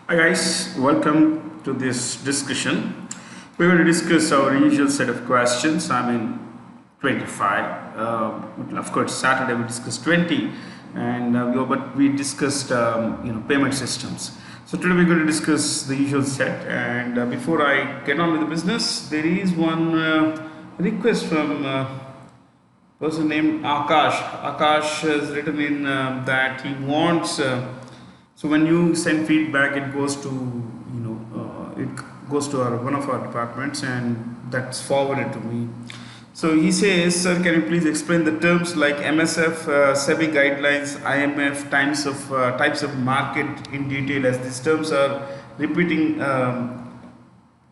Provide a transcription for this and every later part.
Hi guys, welcome to this discussion. We're going to discuss our usual set of questions. 25. Of course, Saturday we discussed 20, and but we discussed payment systems. So today we're going to discuss the usual set. And before I get on with the business, there is one request from person named Akash. Akash has written in that he wants. So when you send feedback, it goes to it goes to one of our departments, and that's forwarded to me. So he says, "Sir, can you please explain the terms like MSF, SEBI guidelines, IMF, types of market in detail? As these terms are repeating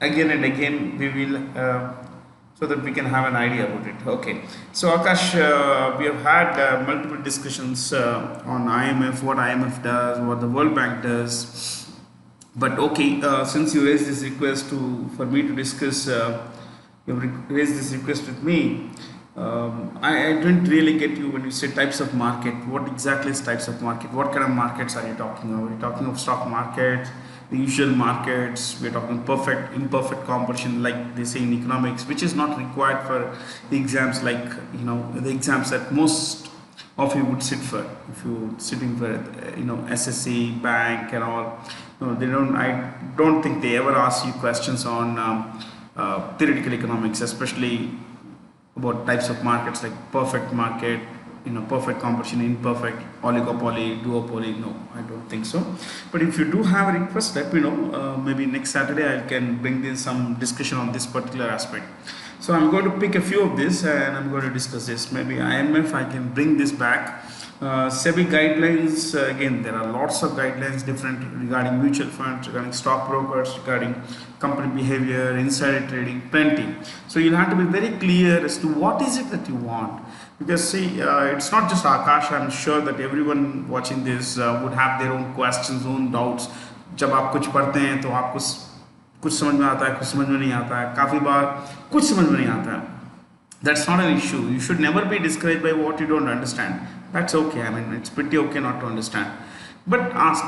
again and again, we will." So that we can have an idea about it. Okay. So Akash, we have had multiple discussions on IMF, what IMF does, what the World Bank does. But okay, since you raised this request for me to discuss, you have raised this request with me. I didn't really get you when you say types of market. What exactly is types of market? What kind of markets are you talking about? Are you talking of stock market, the usual markets? We're talking perfect, imperfect competition, like they say in economics, which is not required for the exams, like the exams that most of you would sit for if you sitting for SSC, bank, and all. No, they don't. I don't think they ever ask you questions on theoretical economics, especially about types of markets like perfect market, perfect competition, imperfect, oligopoly, duopoly. No, I don't think so. But if you do have a request, let me know. Maybe next Saturday I can bring in some discussion on this particular aspect. So I'm going to pick a few of this and I'm going to discuss this. Maybe IMF, I can bring this back. SEBI guidelines, again, there are lots of guidelines different regarding mutual funds, regarding stockbrokers, regarding company behavior, insider trading, plenty. So you'll have to be very clear as to what is it that you want. Because see, it's not just Akash, I'm sure that everyone watching this would have their own questions, own doubts. जब आप कुछ पढ़ते हैं तो आपको कुछ समझ में आता है, कुछ समझ में नहीं आता है, काफ़ी बार कुछ समझ में नहीं आता है. That's not an issue. You should never be discouraged by what you don't understand. That's okay. I mean, it's pretty okay not to understand. But ask,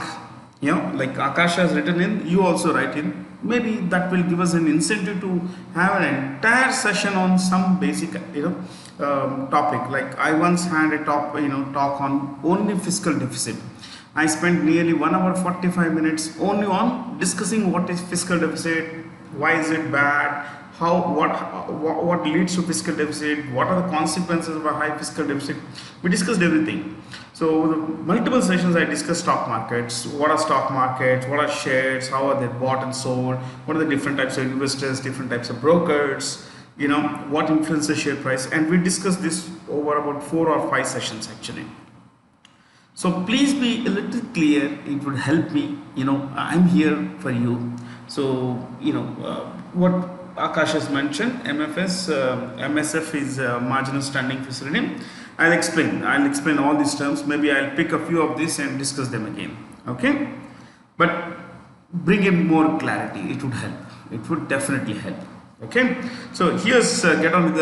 like Akash has written in, you also write in. Maybe that will give us an incentive to have an entire session on some basic, topic. Like I once had a talk on only fiscal deficit. I spent nearly 1 hour 45 minutes only on discussing what is fiscal deficit, why is it bad, what leads to fiscal deficit, what are the consequences of a high fiscal deficit. We discussed everything. So the multiple sessions I discussed stock markets, what are stock markets, what are shares, how are they bought and sold, what are the different types of investors, different types of brokers, what influences share price, and we discussed this over about 4 or 5 sessions actually. So please be a little clear, it would help me, I'm here for you. So what Akash has mentioned, MSF is marginal standing facility. I'll explain all these terms. Maybe I'll pick a few of these and discuss them again. Okay, but bring in more clarity. It would help. It would definitely help. Okay, so here's get on with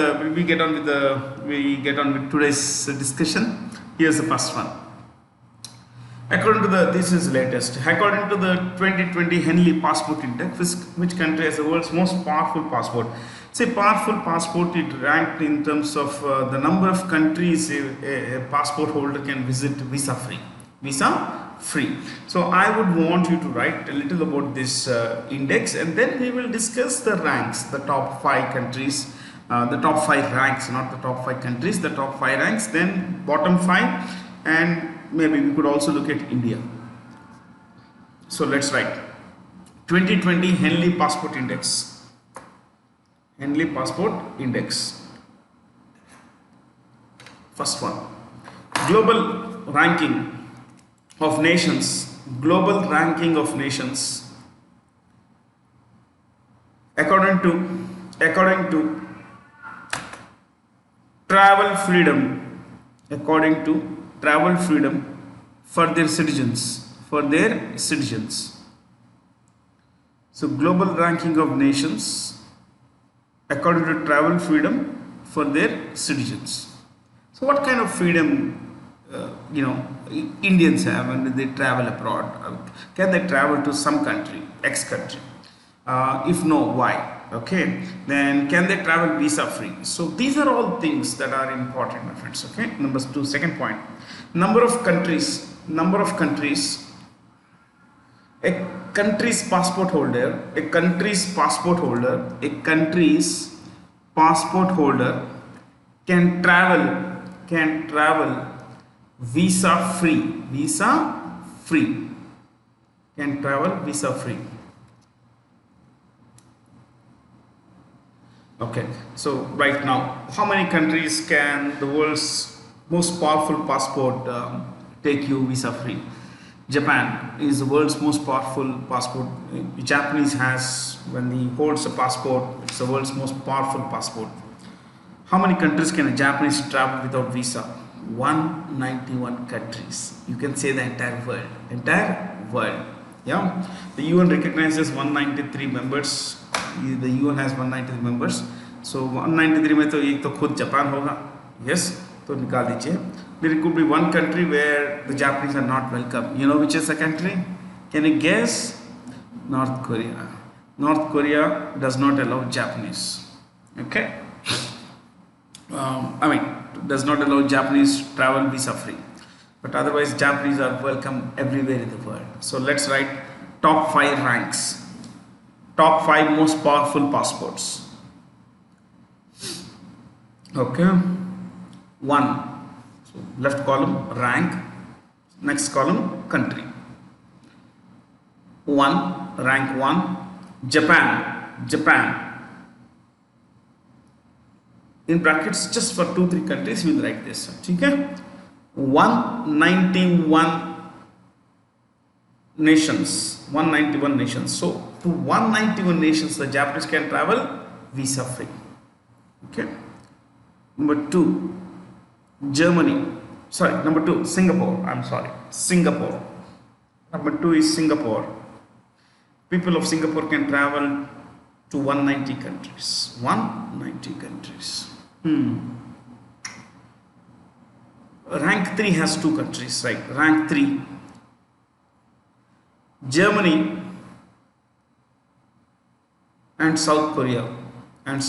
today's discussion. Here's the first one. According to this is latest. According to the 2020 Henley Passport Index, which country has the world's most powerful passport? Say powerful passport, it ranked in terms of the number of countries a passport holder can visit visa free. Visa free. So I would want you to write a little about this index, and then we will discuss the ranks, the top 5 countries, the top 5 ranks, not the top 5 countries, the top 5 ranks, then bottom 5, and maybe we could also look at India. So let's write 2020 Henley Passport Index. Henley Passport Index. First one. Global ranking of nations. Global ranking of nations. According to travel freedom. According to travel freedom for their citizens. So global ranking of nations according to travel freedom for their citizens. So what kind of freedom Indians have when they travel abroad? Can they travel to some country, X country? If no, why? Okay, then can they travel visa free? So these are all things that are important, my friends. Okay, number two, second point, number of countries. A country's passport holder, can travel visa free, can travel visa free. Okay, so right now, how many countries can the world's most powerful passport take you visa free? Japan is the world's most powerful passport. The Japanese has, when he holds a passport, it's the world's most powerful passport. How many countries can a Japanese travel without visa? 191 countries. You can say the entire world. Yeah, the UN recognizes 193 members. The UN has 193 members. So 193 में तो एक तो खुद Japan होगा. Yes, तो निकाल दीजिए. There could be one country where the Japanese are not welcome. You know which is the country? Can you guess? North Korea. North Korea does not allow Japanese. Okay. Does not allow Japanese travel visa free. But otherwise, Japanese are welcome everywhere in the world. So let's write top 5 ranks. Top 5 most powerful passports. Okay. 1. So left column rank. Next column country. 1. Rank 1. Japan. In brackets, just for 2-3 countries, we will write this. Okay? 191 nations. So to 191 nations, the Japanese can travel visa free. Okay. Number 2, Singapore. Number 2 is Singapore. People of Singapore can travel to 190 countries. 190 countries. Rank 3 has 2 countries, right? Rank 3, Germany and South Korea. Rank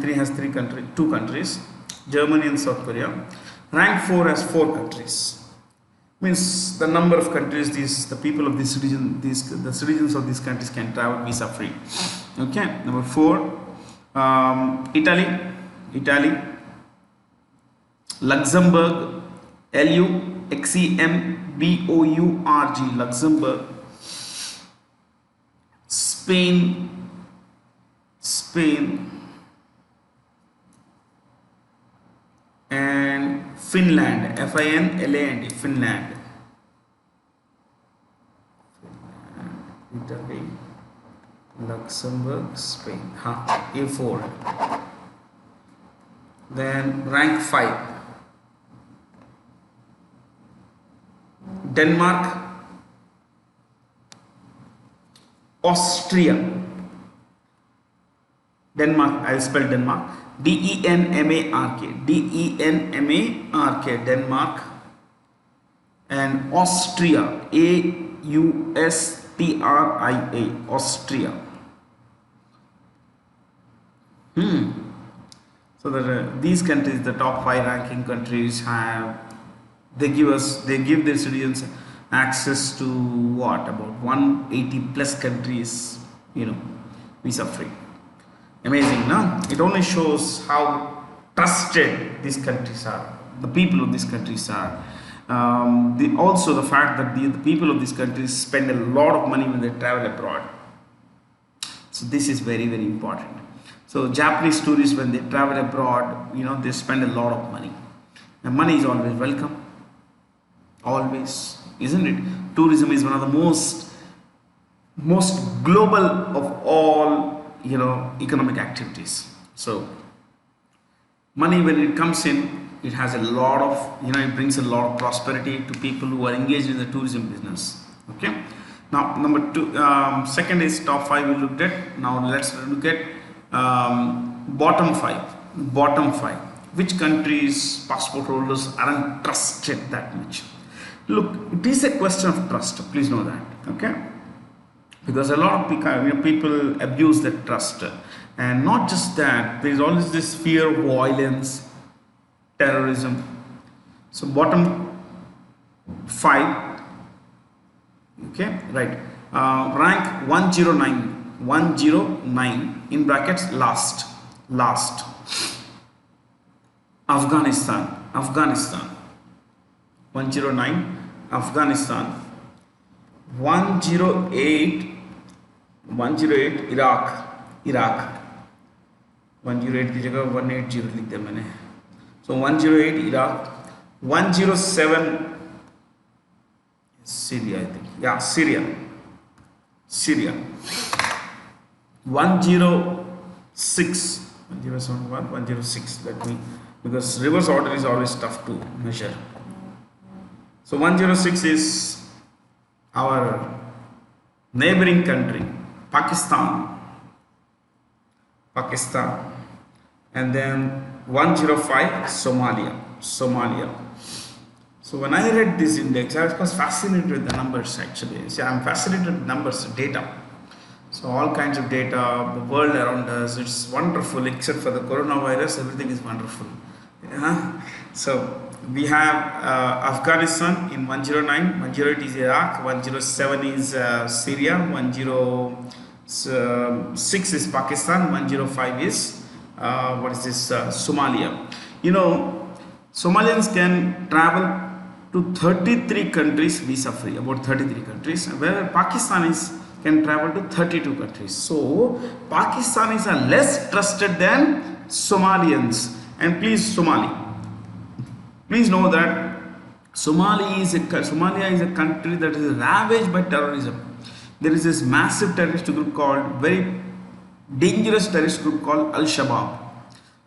3 has 2 countries, Germany and South Korea. Rank 4 has 4 countries. Means the number of countries the people of this region, the citizens of these countries can travel visa free. Okay. Number 4, Italy, Luxembourg, Luxembourg, Luxembourg, Spain, and Finland, Finland, Finland, Italy, Luxembourg, Spain. A4. Then rank 5, Denmark, Austria. I will spell Denmark. Denmark. Denmark. And Austria. Austria. Austria. So that these countries, the top 5 ranking countries, they give their citizens access to what, about 180 plus countries, visa free. Amazing, no? It only shows how trusted these countries are, the people of these countries are. Also the fact that the people of these countries spend a lot of money when they travel abroad. So this is very, very important. So Japanese tourists, when they travel abroad, they spend a lot of money. And money is always welcome. Always, isn't it? Tourism is one of the most global of all, economic activities. So money, when it comes in, it has a lot of, it brings a lot of prosperity to people who are engaged in the tourism business. Okay. Now, number 2, second is top 5 we looked at. Now let's look at bottom 5. which countries passport holders aren't trusted that much. Look, it is a question of trust. Please know that. Okay, because a lot of people abuse that trust, and not just that. There is always this fear of violence, terrorism. So bottom five. Okay, right. Rank 109 in brackets last. Afghanistan 109. Afghanistan 108 Iraq 108 की जगह 180 लिख दिया मैंने. So 108 Iraq. 107 Syria, I think. Yeah, Syria. 106 107 106. Let me, because reverse order is always tough to measure. So 106 is our neighboring country, Pakistan, and then 105 Somalia. So when I read this index, I was fascinated with the numbers actually. See, I'm fascinated with numbers, data. So all kinds of data, the world around us, it's wonderful. Except for the coronavirus, everything is wonderful. So we have Afghanistan in 109, 108 is Iraq, 107 is Syria, 106 is Pakistan, 105 is Somalia. Somalians can travel to 33 countries visa free, about 33 countries, where Pakistanis can travel to 32 countries. So Pakistanis are less trusted than Somalians. And please know that Somalia is a country that is ravaged by terrorism. There is this massive terrorist group very dangerous terrorist group called Al-Shabaab.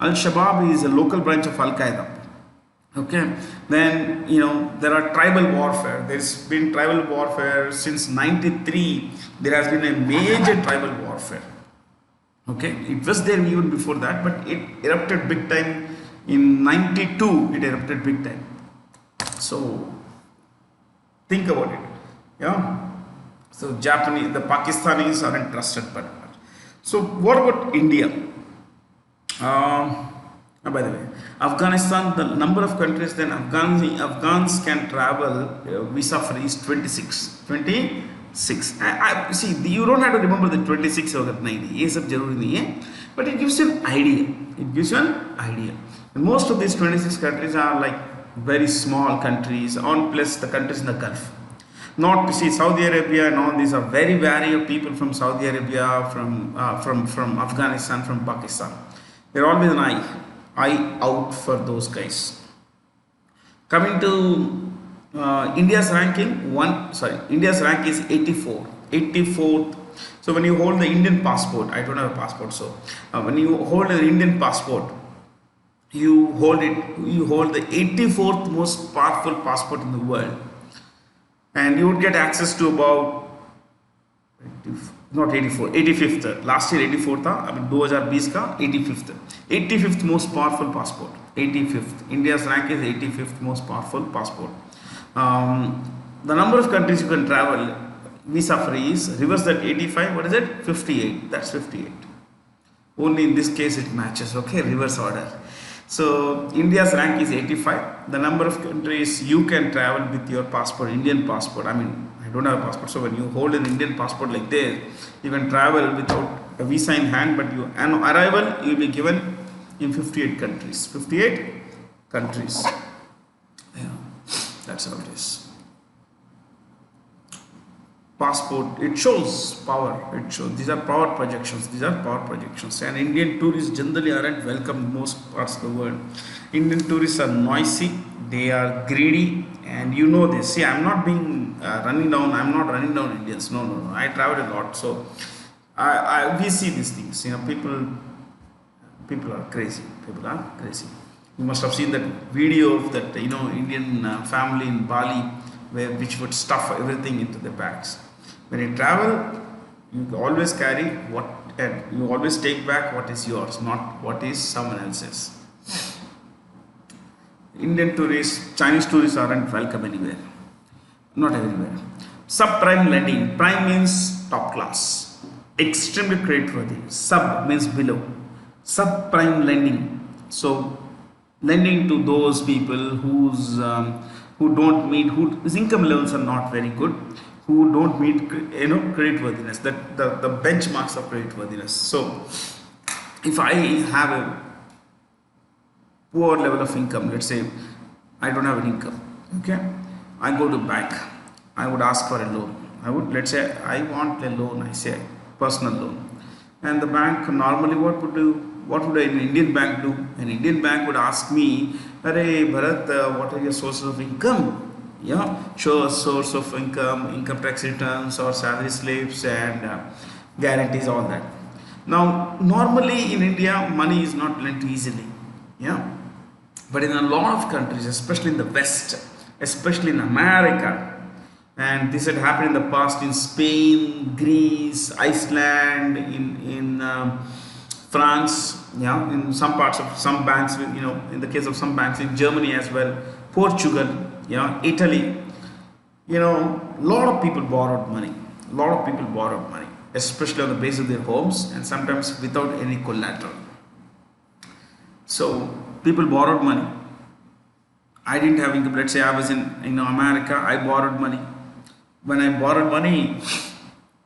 Al-Shabaab is a local branch of Al-Qaeda. Okay, then there are tribal warfare. There's been tribal warfare since 93. There has been a major tribal warfare. Okay, it was there even before that, but it erupted big time in 92. It erupted big time. So think about it. So the Pakistanis aren't trusted by much. So what about India? By the way, Afghanistan, the number of countries then Afghans can travel visa free is 26. See, you don't have to remember the 26 or 90. But it gives you an idea. And most of these 26 countries are like very small countries, plus the countries in the Gulf. Not to see Saudi Arabia and all these are very wary of people from Saudi Arabia, from Afghanistan, from Pakistan. They're always an eye out for those guys. Coming to India's rank is 84th. So when you hold the Indian passport, I don't have a passport, so when you hold an Indian passport, you hold the 84th most powerful passport in the world, and you would get access to about 85th. Last year 84th था, अभी 2020 का 85th most powerful passport. 85th. India's rank is 85th most powerful passport. The number of countries you can travel visa free is, reverse that 85. What is it? 58. That's 58. Only in this case it matches. Okay, reverse order. So India's rank is 85. The number of countries you can travel with your passport, Indian passport. I don't have a passport, so when you hold an Indian passport like this, you can travel without a visa in hand, but on arrival you will be given in 58 countries. 58 countries. Yeah, that's how it is. Passport, it shows power. These are power projections. And Indian tourists generally aren't welcome in most parts of the world. Indian tourists are noisy, they are greedy, and you know this. See, I'm not running down Indians. No. I travel a lot, so we see these things. People are crazy. You must have seen that video of that Indian family in Bali, which would stuff everything into their bags. When you travel, you always carry you always take back what is yours, not what is someone else's. Indian tourists, Chinese tourists aren't welcome anywhere. Not everywhere. Subprime lending. Prime means top class, extremely creditworthy. Sub means below. Subprime lending. So lending to those people who don't meet, whose income levels are not very good, who don't meet creditworthiness, that the benchmarks of creditworthiness. So if I have a poor level of income, let's say I don't have an income, okay, I go to bank, I would ask for a loan. Let's say I want a loan, I say personal loan, and the bank normally what would an Indian bank do? An Indian bank would ask me, "Arey Bharat, what are your sources of income? Yeah, show a source of income tax returns or salary slips and guarantees, all that." Now, normally in India, money is not lent easily, yeah, but in a lot of countries, especially in the West, especially in America, and this had happened in the past in Spain, Greece, Iceland, in France, yeah, in some parts of some banks, in the case of some banks in Germany as well, Portugal, yeah, Italy, lot of people borrowed money. Especially on the basis of their homes and sometimes without any collateral. So people borrowed money. I didn't have income. Let's say I was in America, I borrowed money. When I borrowed money,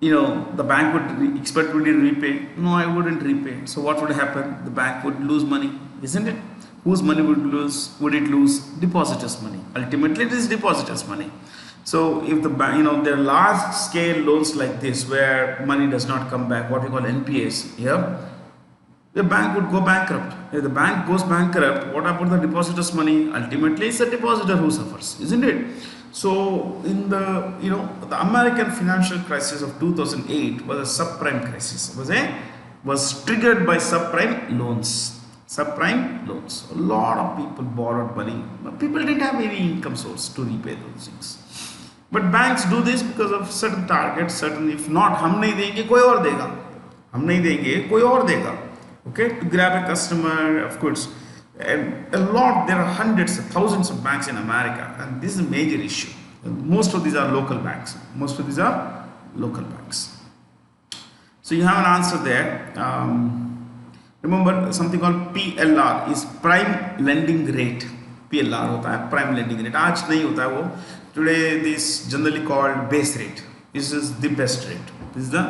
the bank would expect me to repay. No, I wouldn't repay. So what would happen? The bank would lose money, isn't it? Whose money would it lose? Depositors' money. Ultimately, it is depositors' money. So if the bank, there are large scale loans like this where money does not come back, what we call NPAs, yeah, the bank would go bankrupt. If the bank goes bankrupt, what about the depositors' money? Ultimately, it's the depositor who suffers, isn't it? So in the American financial crisis of 2008 was a subprime crisis. Was triggered by subprime loans. Subprime loans. A lot of people borrowed money. People didn't have any income source to repay those things. But banks do this because of certain targets, if not, हम नहीं देंगे कोई और देगा, हम नहीं देंगे कोई और देगा, okay, to grab a customer, of course. And there are hundreds of thousands of banks in America, and this is a major issue. Most of these are local banks. So you have an answer there. Remember something called PLR is prime lending rate. PLR होता है prime lending rate. आज नहीं होता है वो. Today this is generally called base rate. This is the best rate. This is the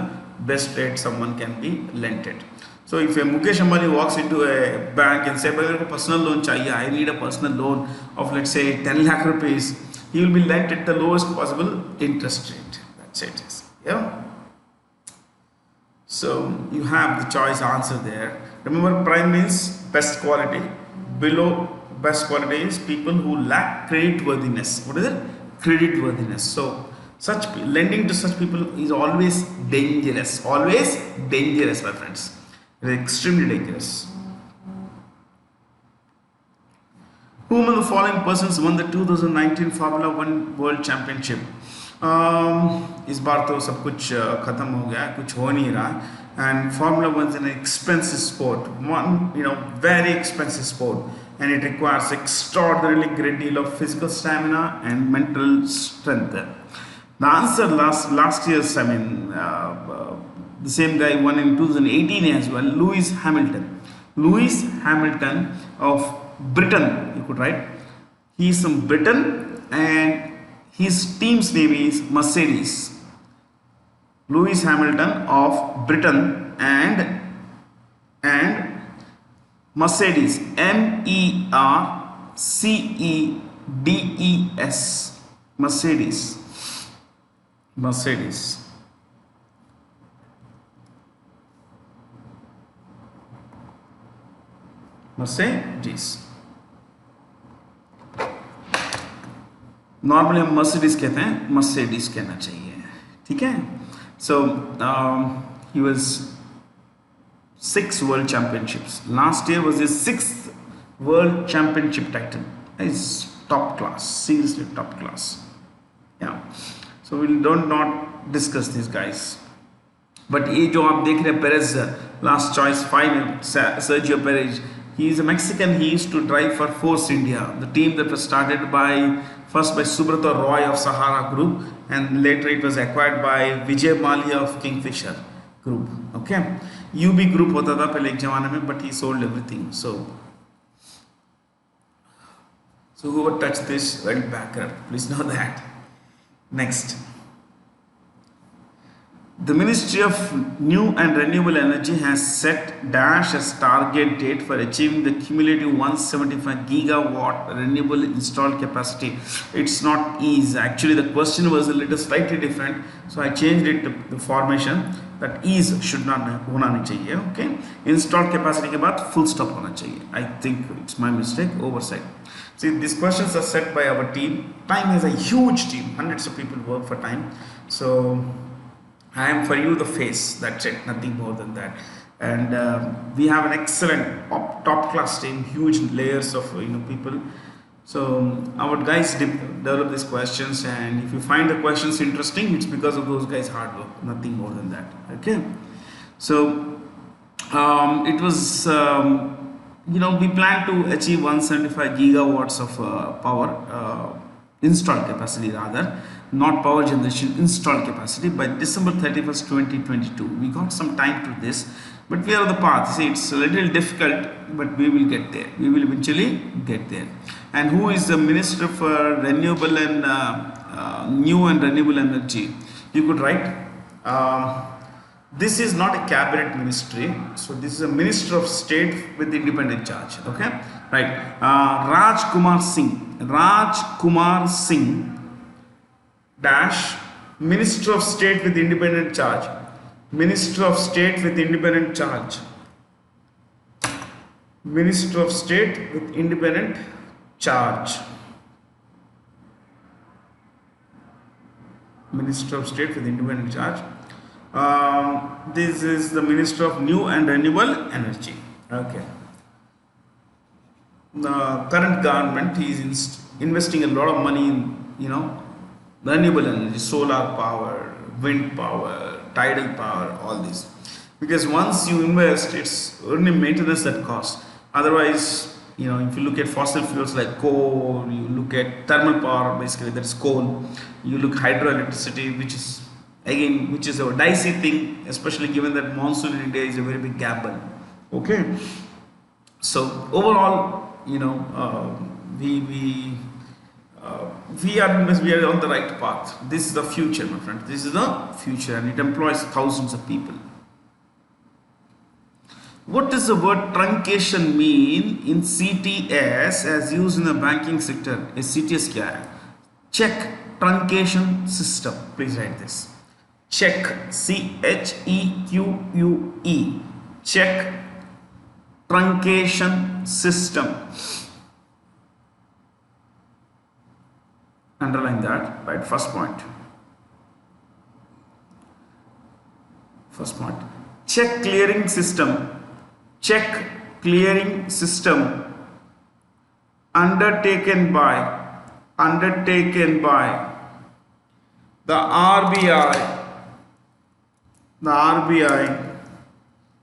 best rate someone can be lent at. So if a Mukesh Ambani walks into a bank and says, "मेरे को personal loan चाहिए, I need a personal loan of let's say 10 lakh rupees," he will be lent at the lowest possible interest rate. That's it. Yeah. So you have the choice answer there. Remember, prime means best quality. Below best quality is people who lack creditworthiness. What is it? Creditworthiness. So lending to such people is always dangerous. Always dangerous, my friends. It is extremely dangerous. Who among the following persons won the 2019 Formula 1 World Championship? इस बार तो सब कुछ खत्म हो गया, कुछ हो नहीं रहा. And Formula 1 is an expensive sport, very expensive sport, and it requires extraordinarily great deal of physical stamina and mental strength. The answer last year's, the same guy won in 2018 as well, Lewis Hamilton. Lewis Hamilton of Britain, you could write. He is from Britain and his team's name is Mercedes. Lewis Hamilton of Britain and Mercedes, MERCEDES, Mercedes. Normally हम Mercedes कहते हैं, Mercedes कहना चाहिए, ठीक है. So he was 6 world championships. Last year was his 6th world championship title. Is top class, seriously top class. या so we don't not discuss this guys. But ये जो आप देख रहे हैं पेरेज लास्ट चॉइस 5 है, Sergio Perez He is a Mexican. He used to drive for Force India, the team that was started by first by Subrata Roy of Sahara Group, and later it was acquired by Vijay Mallya of Kingfisher Group. Okay, UB Group होता था पहले एक जमाने में, but he sold everything. So whoever touched this went bankrupt. Please know that. Next. The Ministry of New and Renewable Energy has set dash as target date for achieving the cumulative 175 gigawatt renewable installed capacity. It's not ease. Actually, the question was a little slightly different, so I changed it to the formation that ease should not होना नहीं चाहिए. Okay, installed capacity के बाद full stop होना चाहिए. I think it's my mistake, oversight. See, these questions are set by our team. Time is a huge team. Hundreds of people work for time. So I am for you the face, that's it, nothing more than that. And we have an excellent top class team, huge layers of people. So our guys develop these questions, and if you find the questions interesting, it's because of those guys' hard work, nothing more than that. Okay, so it was we plan to achieve 175 gigawatts of power installed capacity, rather not power generation, installed capacity by December 31st 2022. We got some time to this, but we are on the path. See, it's a little difficult, but we will get there. We will eventually get there. And who is the Minister for Renewable and New and Renewable Energy? You could write this is not a cabinet ministry, so this is a Minister of State with independent charge. Okay, right. Raj Kumar Singh dash Minister of State with independent charge. Minister of State with independent charge. Minister of State with independent charge. Minister of State with independent charge. This is the Minister of New and Renewable Energy. Okay. The current government is investing a lot of money in renewable energy, solar power, wind power, tidal power, all this. Because once you invest, it's only maintenance that costs. Otherwise, if you look at fossil fuels like coal, you look at thermal power, basically that's coal. You look hydroelectricity, which is a dicey thing, especially given that monsoon in India is a very big gamble. Okay. So overall, we are on the right path. This is the future, my friend. This is the future, and it employs thousands of people. What does the word truncation mean in CTS as used in the banking sector? A CTS क्या है? Check truncation system. Please write this. Check, CHEQUE. Check truncation system. Underline that, right? First point. Check clearing system. Check clearing system undertaken by the RBI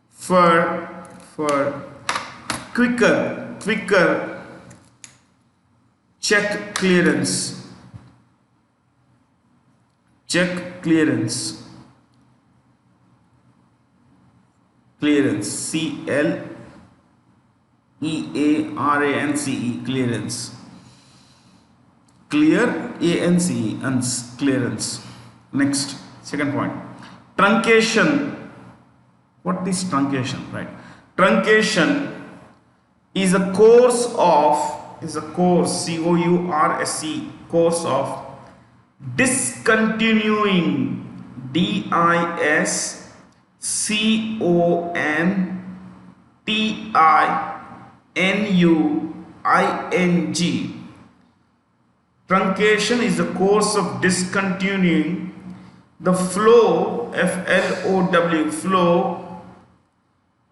for quicker check clearance. Check clearance, CLEARANCE, clearance. Clear, ANCE, clearance. Next, second point. Truncation. What is truncation? Right. Truncation is a course, COURSE, course of discontinuing, DISCONTINUING. Truncation is the course of discontinuing the flow, FLOW, flow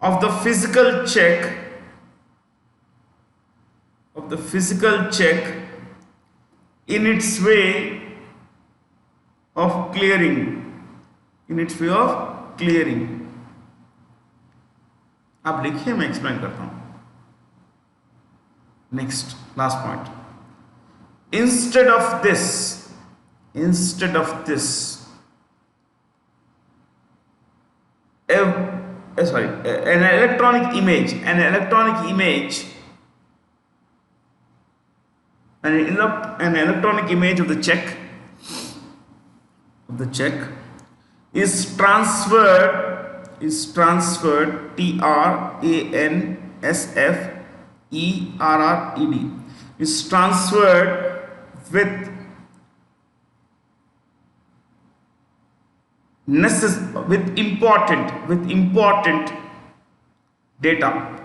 of the physical check in its way of clearing. आप लिखिए, मैं explain करता हूँ. Next, last point. Instead of this, an electronic image, an electronic image of the check is transferred transferred is transferred with important data.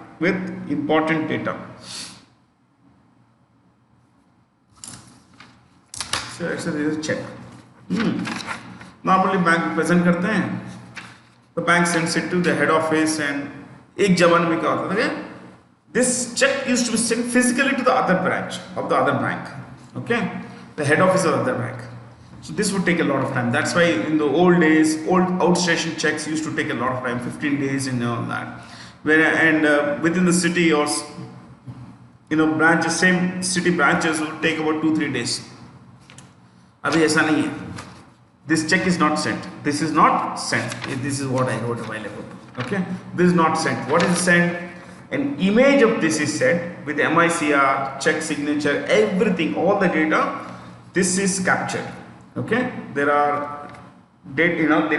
So this is a check. Normally bank present करते हैं, the bank sends it to the head office, and एक जमाने में क्या होता था, this check used to be sent physically to the other branch of the other bank, okay, the head office of the other bank. So this would take a lot of time. That's why in the old days, outstation checks used to take a lot of time, 15 days and all that. Within the city or branches, same city branches would take about 2-3 days. अभी ऐसा नहीं है. This check is not sent. This is not sent. This is what I wrote a while ago. Okay, this is not sent. What is sent? An image of this is sent with MICR, check signature, everything, all the data. This is captured. Okay, there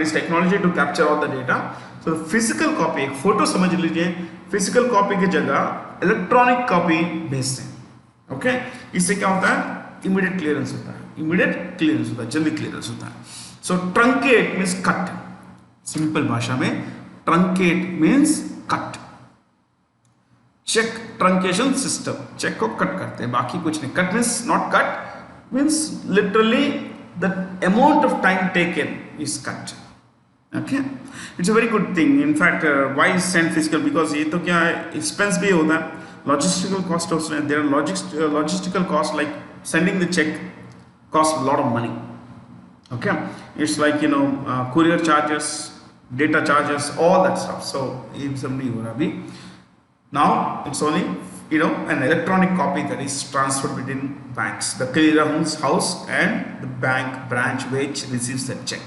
is technology to capture all the data. So the physical copy, एक photo समझ लीजिए, physical copy की जगह electronic copy भेजते हैं. Okay, इससे क्या होता है? Immediate clearance होता है. जल्दी clearance होता है. So truncate means cut. Simple भाषा में truncate means cut. Check truncation system. Check को cut करते हैं, बाकी कुछ नहीं. Cut means not cut, means literally the amount of time taken is cut. Okay, it's a very good thing. In fact, why is sent physical? Because ये तो क्या है, expense भी होता है, logistical cost also. There are logistical costs, like sending the check costs a lot of money. Okay, it's like courier charges, data charges, all that stuff. So now it's only an electronic copy that is transferred between banks, the clearance house and the bank branch which receives that check.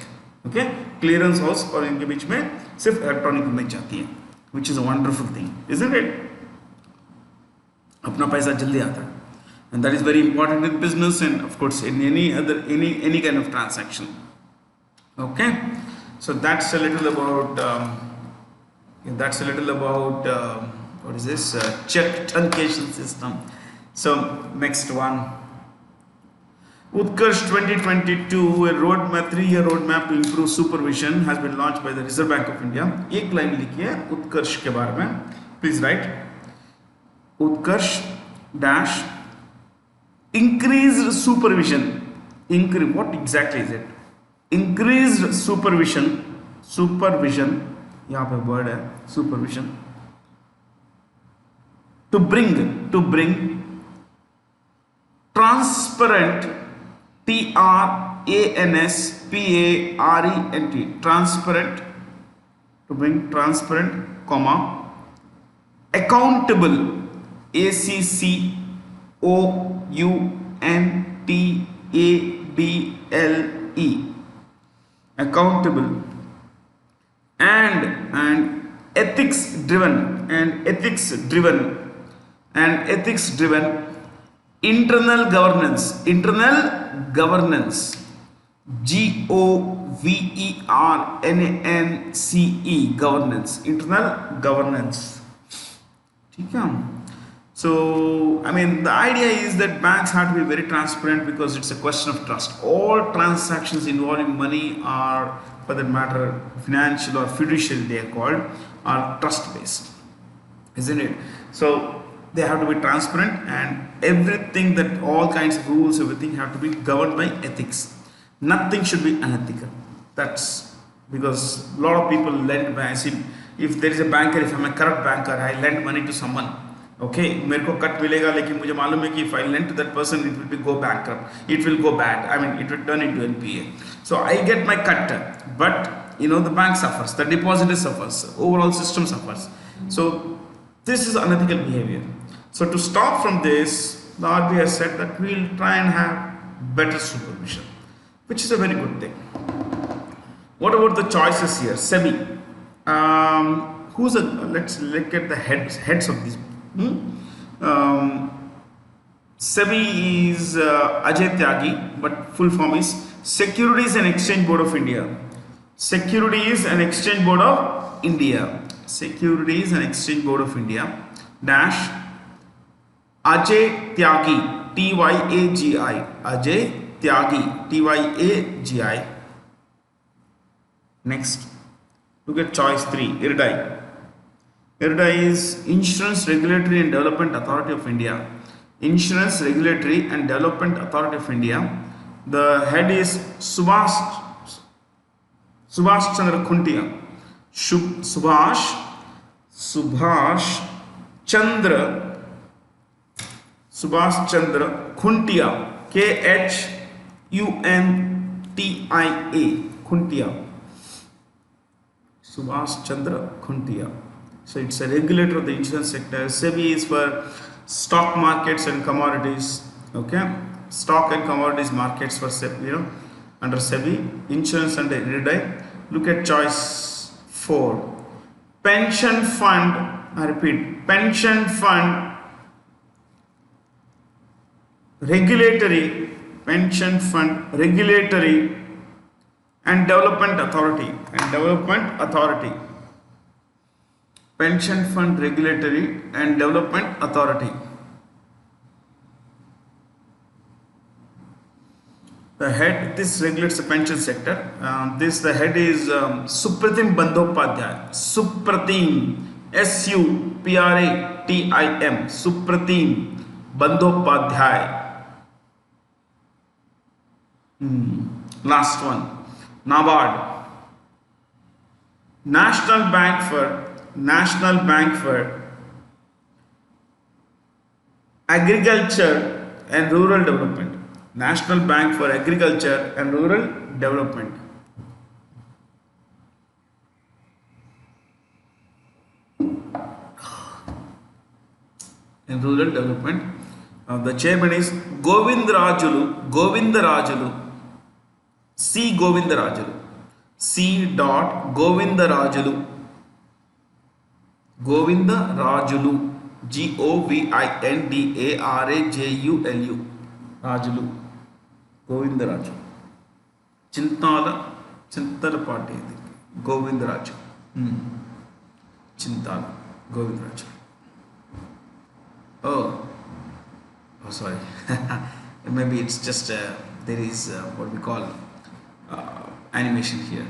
Okay, clearance house और इनके बीच में सिर्फ electronic image जाती है, which is a wonderful thing, isn't it? अपना पैसा जल्दी आता है, and that is very important in business and of course in any kind of transaction. Okay, so that's a little about what is this check truncation system. So next one, Utkarsh 2022, a roadmap, 3-year roadmap to improve supervision has been launched by the Reserve Bank of India. एक line लिखी है उत्कर्ष के बारे में, please write Utkarsh dash increased supervision. What exactly is it? Increased supervision यहाँ पे word है supervision, to bring transparent, transparent, transparent, to bring transparent, accountable, accountable, accountable, and ethics driven internal governance, governance, governance, internal governance. ठीक है? So I mean, the idea is that banks have to be very transparent because it's a question of trust. All transactions involving money are, for that matter, financial or fiduciary they are called, are trust based, isn't it? So they have to be transparent, and everything, that all kinds of rules, everything have to be governed by ethics. Nothing should be unethical. That's because a lot of people lend by, if there is a banker, if I'm a corrupt banker, I lend money to someone, okay, मेरे को cut मिलेगा, लेकिन मुझे मालूम है कि if I lend to that person, it will go bankrupt, it will go bad, I mean it will turn into NPA. So I get my cut, but the bank suffers, the depositor suffers, overall system suffers. So this is unethical behavior. So to stop from this, the RBI said that we will try and have better supervision, which is a very good thing. What about the choices here? SEBI. Let's look at the heads of these. SEBI is Ajay Tyagi, but full form is Securities and Exchange Board of India. Securities and Exchange Board of India. Securities and Exchange Board of India dash Ajay Tyagi, Tyagi, Ajay Tyagi, Tyagi. Next, look at choice 3, IRDAI. IRDAI is Insurance Regulatory and Development Authority of India. Insurance Regulatory and Development Authority of India. The head is Subhash Chandra Khuntia. Subhash Chandra Khuntia. Khuntia. Khuntia. Subhash Chandra Khuntia. So it's a regulator of the insurance sector. SEBI is for stock markets and commodities. Okay, stock and commodities markets for SEBI, under SEBI. Insurance under IRDAI. Look at choice 4. Pension fund. I repeat, pension fund regulatory. Pension fund regulatory and development authority. Pension fund regulatory and development authority. The head, this regulates the pension sector. The head is Supratim Bandyopadhyay. Supratim, Supratim, Supratim Bandyopadhyay. Last one, NABARD. National Bank for Agriculture and Rural Development. National Bank for Agriculture and Rural Development. In rural development, the chairman is Govindarajulu. C. Govindarajulu. C. Govindarajulu. Govindarajulu. Govindarajulu. Rajulu. Govindaraju. Chintala party. Govindaraju. Chintala. Govindaraju. Oh, sorry. Maybe it's just there is what we call animation here.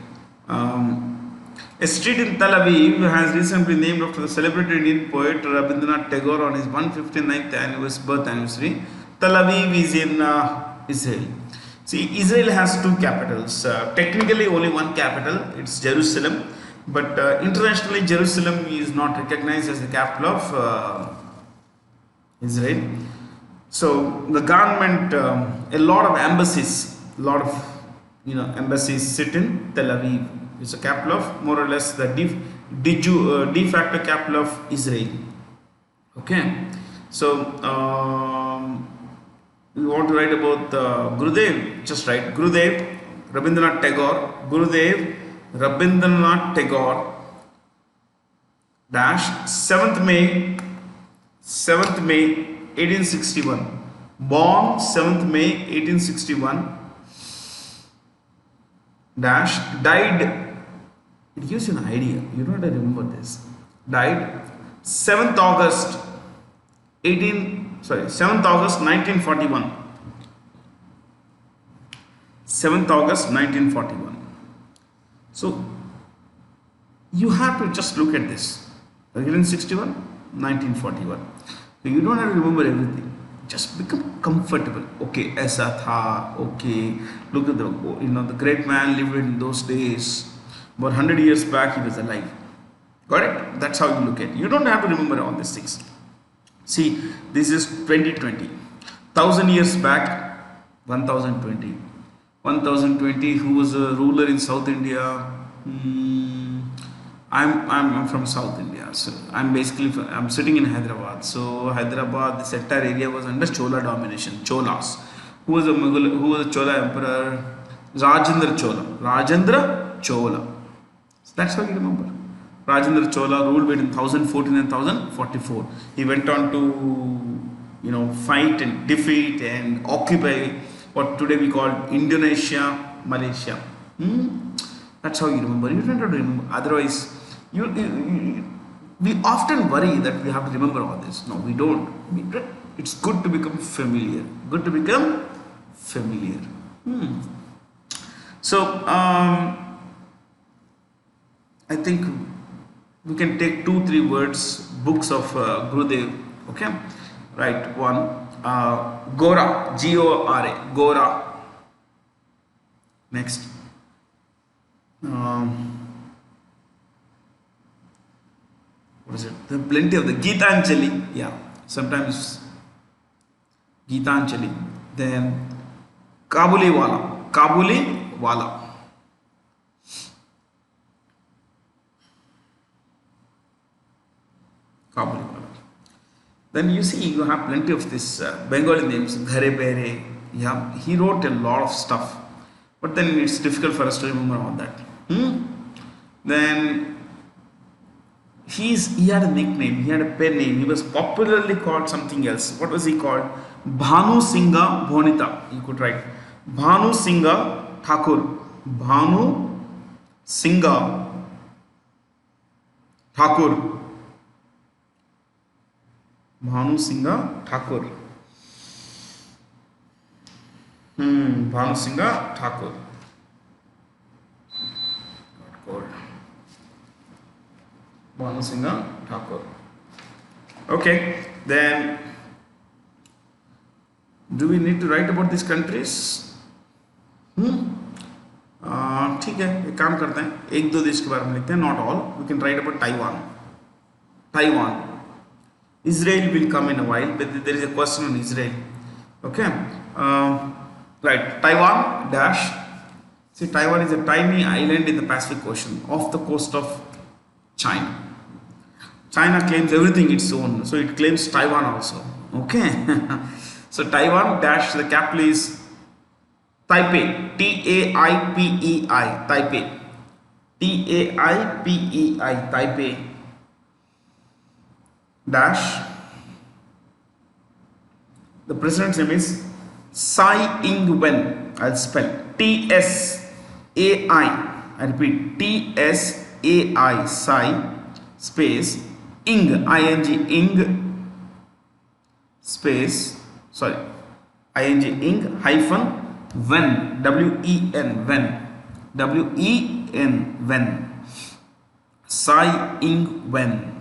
A street in Tel Aviv has recently named after the celebrated Indian poet Rabindranath Tagore on his 159th birth anniversary. Tel Aviv is in Israel. See, Israel has two capitals. Technically, only one capital. It's Jerusalem. But internationally, Jerusalem is not recognized as the capital of Israel. So the government, a lot of embassies sit in Tel Aviv. It's a capital of more or less the de facto capital of Israel. Okay, so we want to write about Gurudev. Just write Gurudev Rabindranath Tagore. Gurudev Rabindranath Tagore dash 7th May 1861. Born 7th May 1861 dash died. It gives you an idea. You don't have to remember this. Died 7th August 1941. 7th August 1941. So you have to just look at this. 1861, 1941. So you don't have to remember everything. Just become comfortable. Okay, aisa tha. Okay, look at the great man lived in those days. About 100 years back, he was alive. Got it? That's how you look at it. You don't have to remember all these things. See, this is 2020. 1000 years back, 1020. 1020, who was a ruler in South India? I'm from South India, so I'm sitting in Hyderabad. So Hyderabad, this entire area was under Chola domination. Cholas, who was a Chola emperor, Rajendra Chola. Rajendra Chola. So that's how you remember. Rajendra Chola ruled between 1014 and 1044. He went on to fight and defeat and occupy what today we call Indonesia, Malaysia. That's how you remember. You don't have to remember. Otherwise, we often worry that we have to remember all this. No, we don't. It's good to become familiar. Good to become familiar. So, I think we can take 2-3 words, books of Gurudev. Okay, right. One, Gora, Gora, Gora. Next, what is it? There are plenty of the Geetanjali. Yeah, sometimes Geetanjali. Then Kabuliwala, Kabuliwala. Kabuliwala. Then you see, you have plenty of this Bengali names, Ghare Bere. Yeah, he wrote a lot of stuff, but then it's difficult for us to remember all that. Then he had a nickname, he had a pen name, he was popularly called something else. What was he called? Bhanu Singha Bhonita. You could write Bhanu Singha Thakur. Bhanu Singha Thakur. Bhanu Singha Thakur. Bhanu Singha Thakur. Got cold. Bhanu Singha Thakur. Okay, then do we need to write about these countries? ठीक है, एक काम करते हैं, एक दो देश के बारे में लिखते हैं, not all. We can write about Taiwan. Taiwan. Israel will come in a while, but there is a question on Israel. Okay, right. Taiwan dash. See, Taiwan is a tiny island in the Pacific Ocean off the coast of China. China claims everything its own, so it claims Taiwan also. Okay, so Taiwan dash, the capital is Taipei. Taipei. Taipei. Taipei. Taipei. Dash. The president's name is Tsai Ing-wen. I'll spell T-S-A-I. I repeat, T-S-A-I. Tsai space Ing, I-N-G, Ing space, sorry, I-N-G, Ing hyphen Wen, W-E-N, Wen, W-E-N, Wen, Tsai Ing-wen.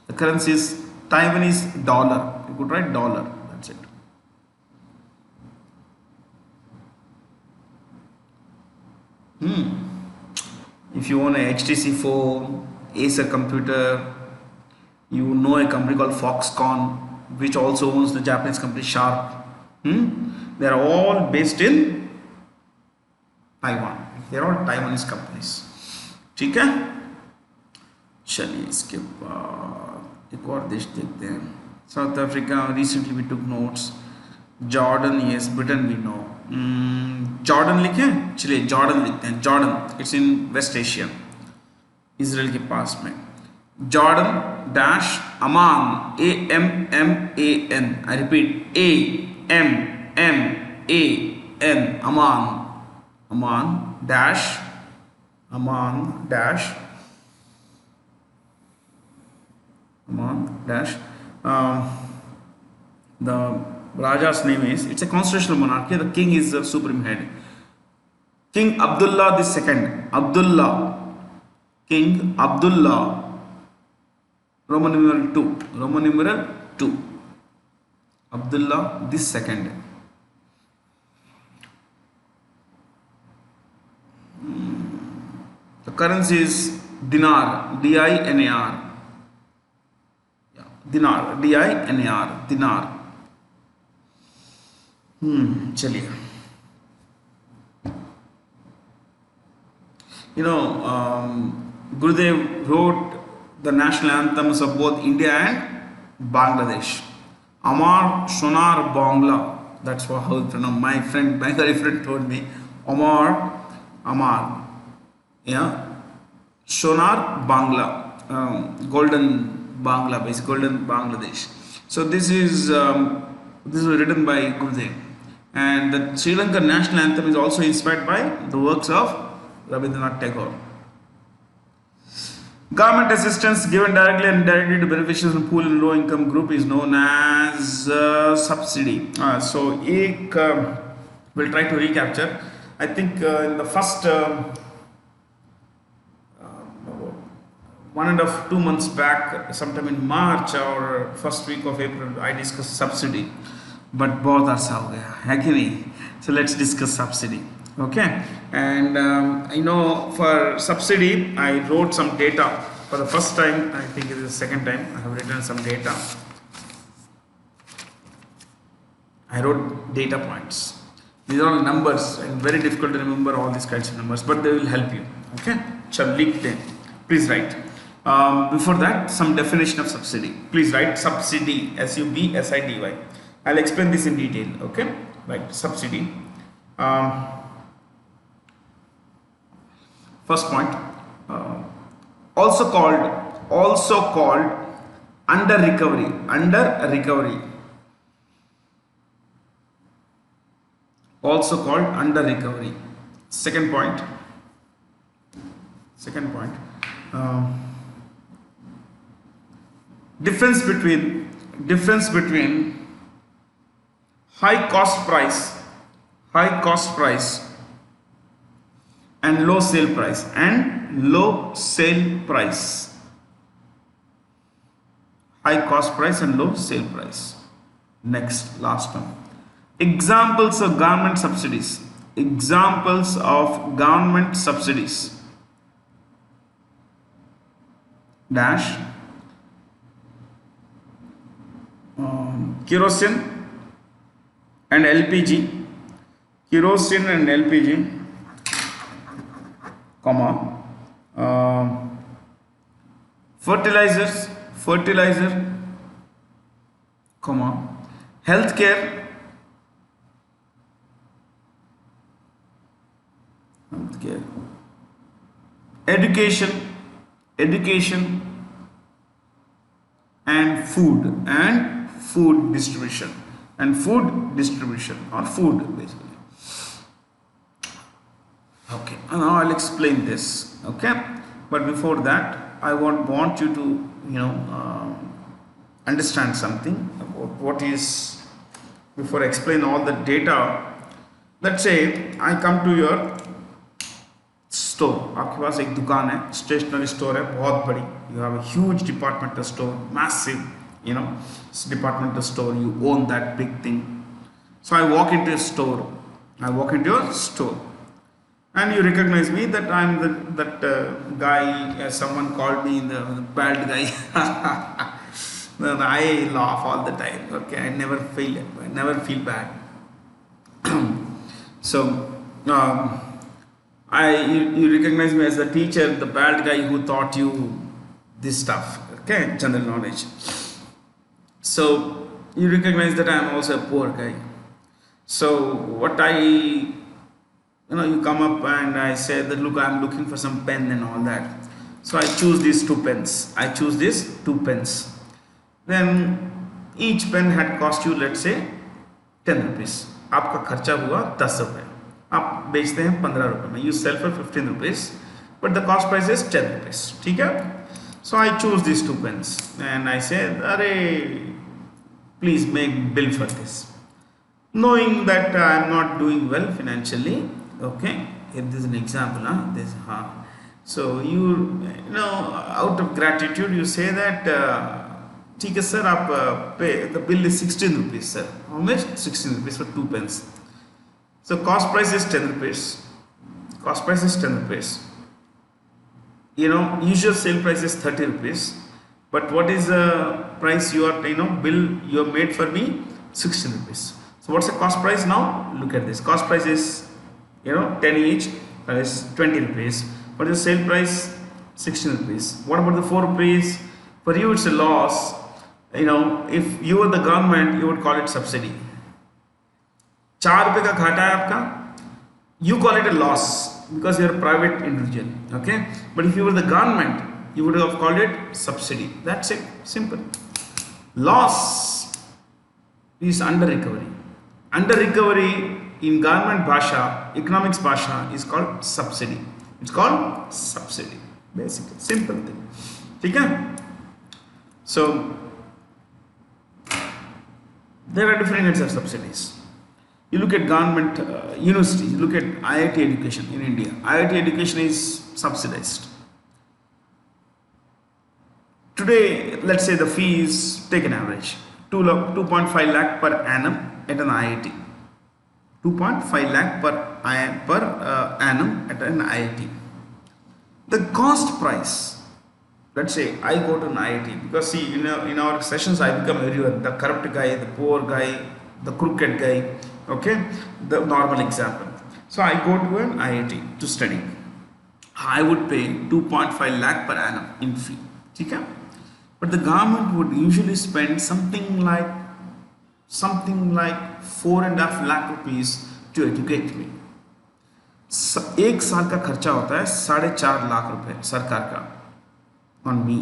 The currency is Taiwanese dollar. You could write dollar. That's it. If you own a HTC phone, Acer computer, you know a company called Foxconn, which also owns the Japanese company Sharp. They are all based in Taiwan. They are all Taiwanese companies. ठीक है? चलिए इसके बाद एक और देश देखते हैं. South Africa, recently we took notes. Jordan, yes. Britain we know. Jordan लिखें, चलिए जॉर्डन लिखते हैं. Jordan, it's in West Asia, Israel के पास में. Jordan dash Amman, A-M-M-A-N. I repeat, A-M-M-A-N. Amman. Amman dash, Amman dash, Amman dash. The Raja's name is, it's a constitutional monarchy, the king is the supreme head. King Abdullah II. Abdullah. King Abdullah. Roman numeral 2. Roman numeral 2. Abdullah II. The currency is dinar. D-I-N-A-R. Yeah, dinar. D-I-N-A-R. Dinar. चलिए Gurudev wrote the national anthems of both India and Bangladesh. Amar Sonar Bangla. That's what my friend, Bengali friend told me. Amar. Yeah. Sonar Bangla. Golden Bangla, basically Golden Bangladesh. So this was written by Gurudev. And the Sri Lankan national anthem is also inspired by the works of Rabindranath Tagore. Government assistance given directly and indirectly to beneficiaries in poor and low income group is known as subsidy. We'll try to recapture. I think in the first 1.5 2 months back, sometime in March or first week of April, I discussed subsidy. But both are हो गया है कि नहीं? So let's discuss subsidy. Okay, and for subsidy I wrote some data for the first time. I think it is the second time I have written some data. I wrote data points. These are all numbers and very difficult to remember all these kinds of numbers, but they will help you. Okay, please write. Before that, some definition of subsidy. Please write subsidy, SUBSIDY. I'll explain this in detail. Okay, right, subsidy. First point, also called under recovery. Also called under recovery. Second point. Difference between high cost price and low sale price. High cost price and low sale price. Next, last one. Examples of government subsidies. Dash. Kerosene and LPG. Comma. Fertilizer, comma. Healthcare, education, and food distribution, or food basically. Okay, now I'll explain this. Okay, but before that, I want you to understand something about what is. Before I explain all the data, let's say I come to your store. आपके पास एक दुकान है, stationery store है, बहुत बड़ी. You have a huge departmental store, massive, departmental store. You own that big thing. So I walk into your store. And you recognize me that I'm that guy. Someone called me the bad guy. Then I laugh all the time. Okay, I never feel bad. So you recognize me as the teacher, the bad guy who taught you this stuff. Okay, general knowledge. So you recognize that I am also a poor guy. So what you come up and I say that, look, I'm looking for some pen and all that. So I choose these two pens. Then each pen had cost you, let's say, 10 rupees. आपका खर्चा हुआ 10 रुपए. आप बेचते हैं 15 रुपए में. You sell for 15 rupees, but the cost price is 10 rupees. ठीक है? So I choose these two pens and I say, "Arey, please make bill for this." Knowing that I am not doing well financially. Okay, if this is an example, so out of gratitude you say that, "ठीक है sir, आप the bill is 16 rupees sir." How much? 16 rupees for 2 pens. So cost price is 10 rupees. Usual sale price is 30 rupees. But what is the price you are, bill you have made for me? 16 rupees. So what's the cost price now? Look at this. Cost price is 10 each, that is 20 rupees. What is the sale price? 16 rupees. What about the 4 rupees? For you, it's a loss. If you were the government, you would call it subsidy. 4 रुपए का घाटा है आपका, you call it a loss because you're a private individual. Okay, but if you were the government, you would have called it subsidy. That's it, simple. Loss is under recovery. Under recovery in government bhasha, economics bhasha, is called subsidy. It's called subsidy. Basically, simple thing. Okay? So there are different kinds of subsidies. You look at government universities, you look at IIT education in India. IIT education is subsidized. Today, let's say the fee is, take an average, 2.5 lakh per annum at an IIT. 2.5 lakh per annum at an IIT. The cost price, let's say I go to an IIT, because see, in our sessions I become everyone, the corrupt guy, the poor guy, the crooked guy, okay, the normal example. So I go to an IIT to study. I would pay 2.5 lakh per annum in fee. Okay? But the government would usually spend something like 4.5 lakh rupees to educate me. एक साल का खर्चा होता है 4.5 लाख रुपए सरकार का on me,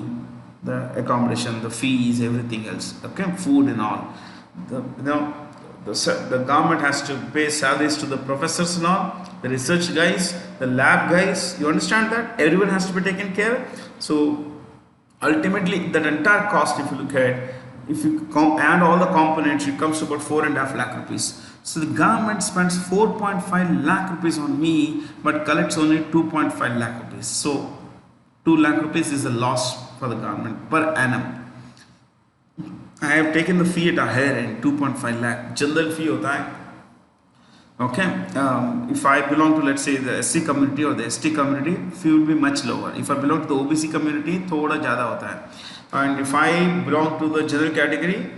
the accommodation, the fees, everything else, okay, food and all. The government has to pay salaries to the professors and all, the research guys, the lab guys. You understand that everyone has to be taken care. So ultimately, that entire cost, if you look at, if you add all the components, it comes to about 4.5 lakh rupees. So the government spends 4.5 lakh rupees on me, but collects only 2.5 lakh rupees. So 2 lakh rupees is a loss for the government per annum. I have taken the fee at a higher end, 2.5 lakh. General fee hota hai. Okay, if I belong to, let's say, the SC community or the ST community, fee will be much lower. If I belong to the OBC community, thoda zyada hota hai. And if I belong to the general category,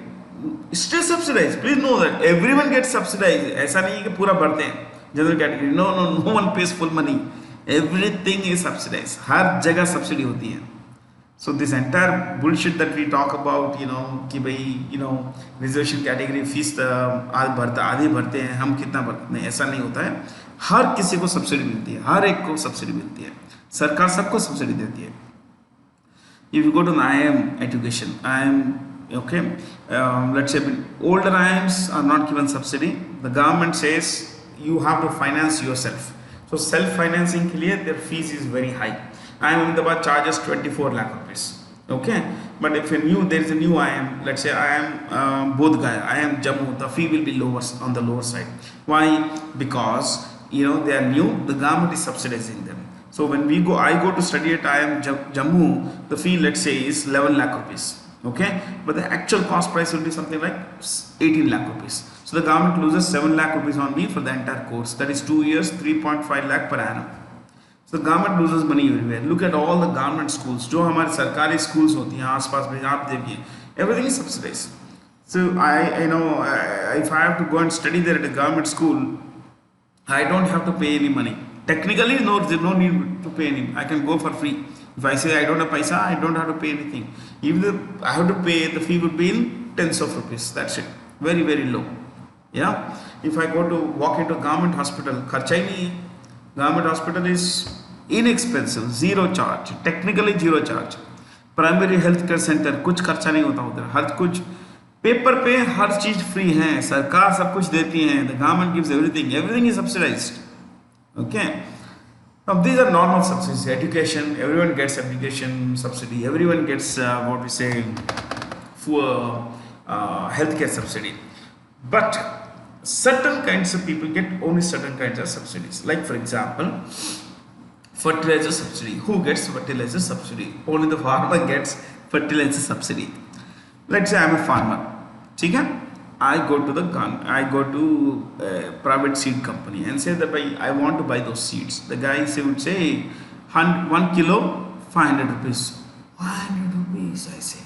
still subsidized. Please know that everyone gets subsidized. ऐसा नहीं है कि पूरा भरते हैं general category. No one pays full money. Everything is subsidized. हर जगह subsidy होती है. So this entire bullshit that we talk about, कि भाई, reservation category fees आधे भरते हैं, हम कितना भरते हैं, ऐसा नहीं होता है. हर किसी को सब्सिडी मिलती है, हर एक को सब्सिडी मिलती है. सरकार सबको सब्सिडी देती है. If you go to an IIM education, let's say older IIMs are not given subsidy. The government says you have to finance yourself. So self-financing के लिए their fees is very high. IIM Ahmedabad charges 24 lakh rupees. Okay, but if there is a new IIM, let's say IIM Bodh Gaya, IIM Jammu, the fee will be lower, on the lower side. Why? Because they are new. The government is subsidizing them. So when I go to study at IIM Jammu, the fee, let's say, is 11 lakh rupees. Okay, but the actual cost price will be something like 18 lakh rupees. So the government loses 7 lakh rupees on me for the entire course. That is 2 years, 3.5 lakh per annum. So the government loses money everywhere. Look at all the government schools. जो हमारे सरकारी schools होती हैं आसपास में, आप देखिए, everything is subsidized. So if I have to go and study there at a government school, I don't have to pay any money. Technically, there's no need to pay any. I can go for free. If I say I don't have paisa, I don't have to pay anything. Even if I have to pay, the fee would be in tens of rupees. That's it. Very, very low. Yeah. If I go to walk into a government hospital, kharcha hi nahi hai. Government hospital is inexpensive, zero charge. Technically zero charge. Primary health care center, कुछ खर्चा नहीं होता उधर. हर कुछ paper पे हर चीज free है. सरकार सब कुछ देती है. The government gives everything. Everything is subsidized. Okay. Now these are normal subsidies. Education, everyone gets education subsidy. Everyone gets what we say, healthcare subsidy. But certain kinds of people get only certain kinds of subsidies. Like for example, fertilizer subsidy. Who gets fertilizer subsidy? Only the farmer gets fertilizer subsidy. Let's say I'm a farmer. Okay? I go to a private seed company and say that I want to buy those seeds. The guy would say 1 kilo 500 rupees. 500 rupees, I say.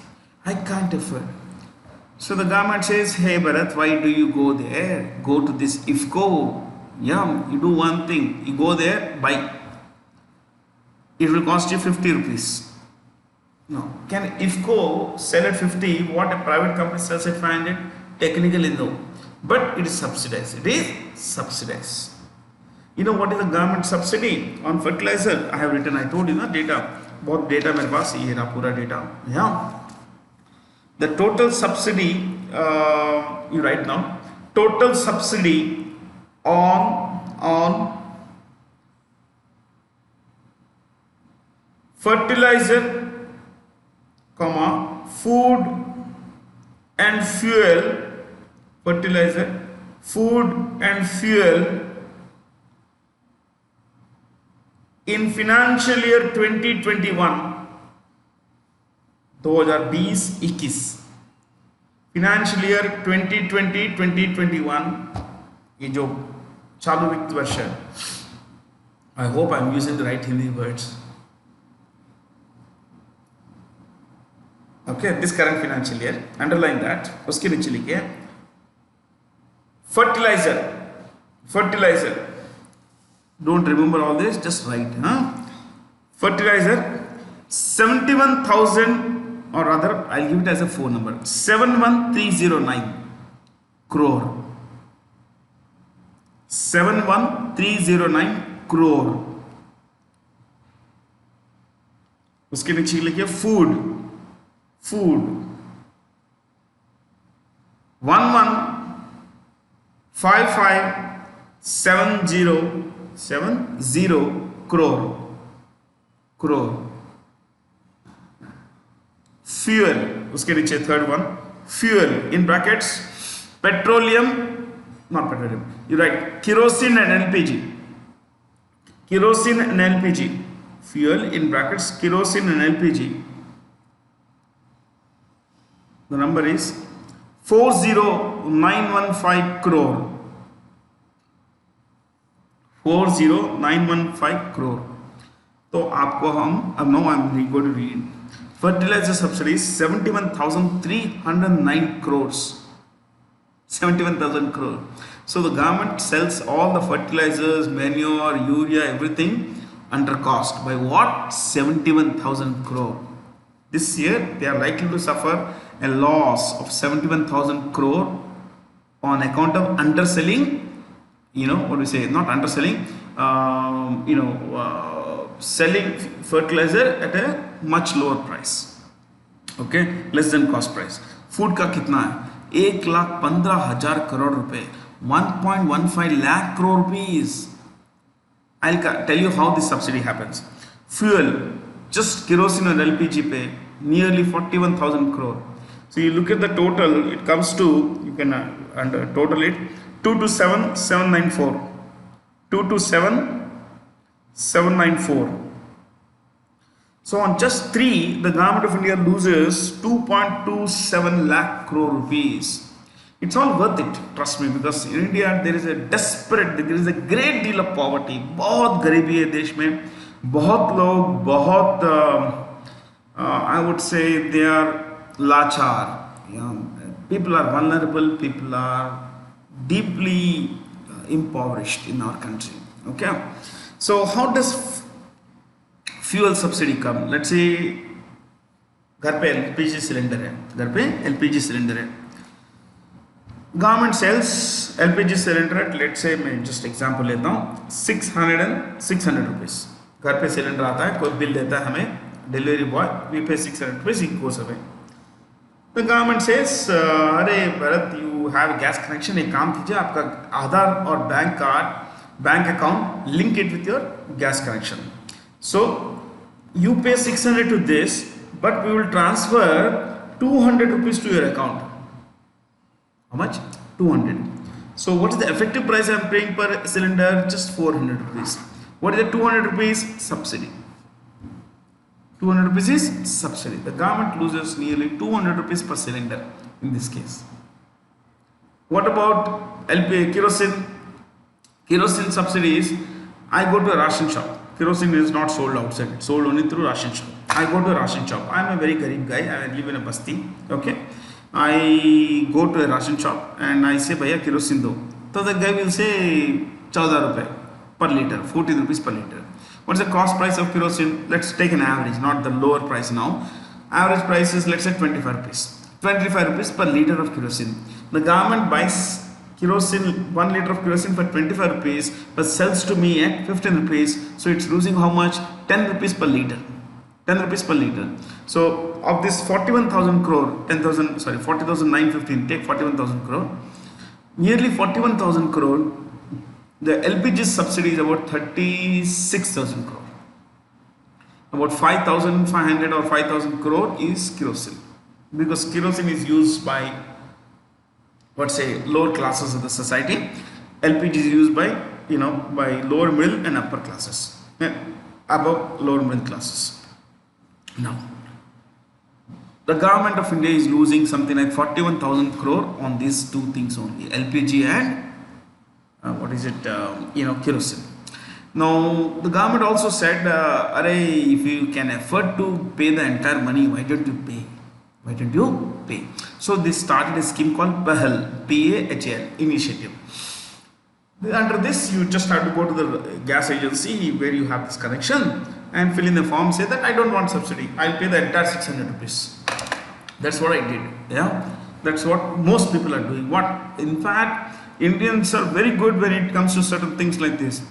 I can't afford. So the government says, hey Bharat, why do you go there? Go to this IFCO. Yeah, you do one thing. You go there, buy. it will cost you 50 rupees. No. Can IFCO sell at 50 what a private company sells at 500? Technically no. But it is subsidized. It is subsidized. You know what is the government subsidy on fertilizer? I have written, I told you, data. बहुत data मेरे पास ये रहा पूरा data. Yeah. The total subsidy, you write now, total subsidy on fertilizer, comma, food and fuel, fertilizer, food and fuel in financial year 2021, 2020-21, financial year 2020-2021, ये जो चालू वित्त वर्ष है, I hope I am using the right Hindi words. Okay, this current financial year, underline that. उसके नीचे लिखिए fertilizer. Don't remember all this, just write. Fertilizer 71,000, or rather, I'll give it as a phone number, 71309 crore. 71309 crore. उसके नीचे लिखिए food 115570 crore. Fuel, उसके नीचे third one, fuel in brackets, petroleum, not petroleum, you write kerosene and LPG. Fuel in brackets, kerosene and LPG. The number is 40915 crore. 40915 crore. तो आपको हम अब now I'm going to read. Fertilizer subsidies 71,309 crores. 71,000 crore. So the government sells all the fertilizers, manure, urea, everything under cost. By what? 71,000 crore. This year they are likely to suffer a loss of 71,000 crore on account of underselling. What do we say? Not underselling. Selling fertilizer at a much lower price. Okay, less than cost price. Food का कितना है? 1,15,000 crore रुपए. 1.15 lakh crore rupees. I'll tell you how this subsidy happens. Fuel, just kerosene and LPG pay nearly 41,000 crore. So you look at the total, it comes to, you can total it, 227,794. 227,794. So on just 3, the government of India loses 2.27 lakh crore rupees. It's all worth it, trust me, because in India there is a great deal of poverty. बहुत गरीबी है देश में, बहुत लोग, I would say they are लाचार. People are vulnerable, people are deeply impoverished in our country. Okay, so how does fuel subsidy come? Let's say घर पे LPG सिलेंडर है, government sells LPG cylinder at, let's say मैं just example लेता हूँ, 600 rupees. घर पे cylinder आता है, कोई बिल देता है हमें, delivery boy, we pay 600 rupees, it goes away. The government says, अरे Bharat, you have gas connection, एक काम कीजिए, आपका आधार और bank account, link it with your gas connection. So you pay 600 to this, but we will transfer 200 rupees to your account. How much? 200. So what is the effective price I am paying per cylinder? Just 400 rupees. What is the 200 rupees? Subsidy. 200 rupees is subsidy. The government loses nearly 200 rupees per cylinder in this case. What about kerosene? Kerosene subsidies. I go to a ration shop. Kerosene is not sold outside. It's sold only through ration shop. I go to a ration shop. I am a very garib guy. I live in a basti. Okay. I go to a ration shop and I say, "Bhaiya, kerosene do." So the guy will say 14 rupees per liter, 14 rupees per liter. What's the cost price of kerosene? Let's take an average, not the lower price now. Average price is, let's say, 25 rupees. 25 rupees per liter of kerosene. The government buys kerosene, 1 liter of kerosene for 25 rupees, but sells to me at 15 rupees. So it's losing how much? 10 rupees per liter. 10 rupees per liter. So of this 41,000 crore, 40,915, take 41,000 crore. Nearly 41,000 crore, the LPG subsidy is about 36,000 crore. About 5,500 or 5,000 crore is kerosene. Because kerosene is used by, let's say, lower classes of the society. LPG is used by, by lower middle and upper classes. Above lower middle classes. Now, the government of India is losing something like 41,000 crore on these two things only, LPG and kerosene. Now, the government also said, if you can afford to pay the entire money, why don't you pay? Why don't you pay? So, they started a scheme called PAHAL, PAHAL initiative. Under this, you just have to go to the gas agency where you have this connection and fill in the form, say that I don't want subsidy, I'll pay the entire 600 rupees. That's what I did. Yeah, that's what most people are doing. In fact, Indians are very good when it comes to certain things like this.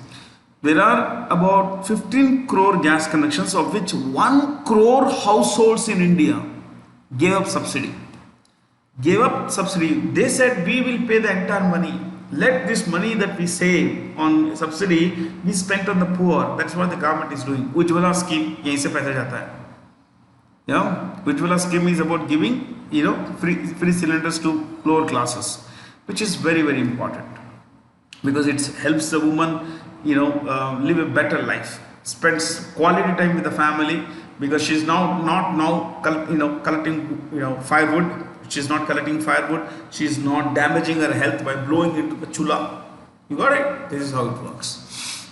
There are about 15 crore gas connections, of which 1 crore households in India gave up subsidy. They said, we will pay the entire money. Let this money that we save on subsidy be spent on the poor. That's what the government is doing. Ujjwala scheme, yahi se paisa jata hai. Yeah, Ujjwala scheme is about giving, free cylinders to lower classes, which is very, very important because it helps the woman, live a better life, spends quality time with the family, because she's not collecting, firewood. She's not collecting firewood. She's not damaging her health by blowing into the chula. You got it? This is how it works.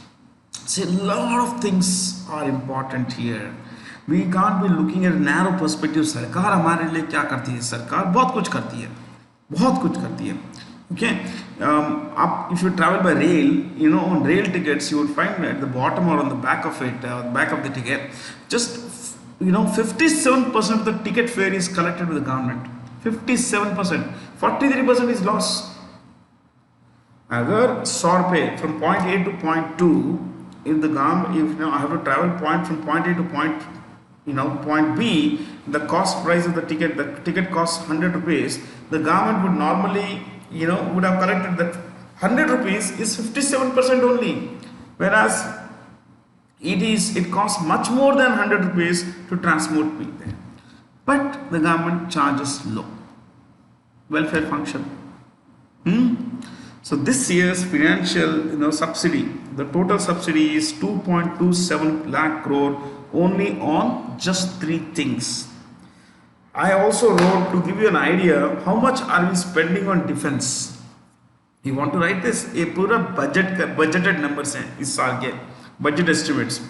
See, a lot of things are important here. We can't be looking at a narrow perspective. सरकार हमारे लिए क्या करती है? सरकार बहुत कुछ करती है. Okay, if you travel by rail, on rail tickets, you would find at the bottom or on the back of it, back of the ticket, just 57% of the ticket fare is collected with the government. 57%. 43% is loss. Agar 100 rupees from point A to point 2, if I have to travel from point A to point B, the cost price of the ticket costs 100 rupees. The government would normally, would have collected that 100 rupees is 57% only. Whereas it costs much more than 100 rupees to transport me there. But the government charges low. Welfare function. So this year's financial subsidy, the total subsidy is 2.27 lakh crore only on just 3 things. I also wrote, to give you an idea, how much are we spending on defense? You want to write this? A pura budgeted numbers is budget estimates.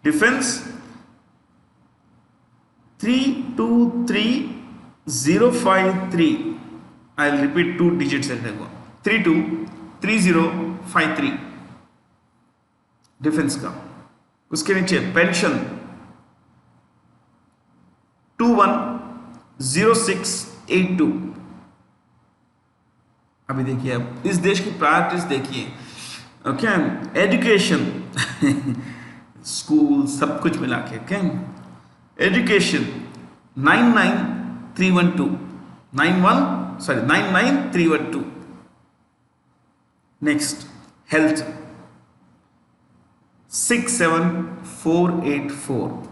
Defense 323053. I'll repeat 2 digits at a go. 323053. Defense का. उसके नीचे pension 210682. अभी देखिए, अब इस देश की priorities देखिए. ओके, एजुकेशन स्कूल सब कुछ मिला के. Okay, education 99312. 99312. Next, health 67484.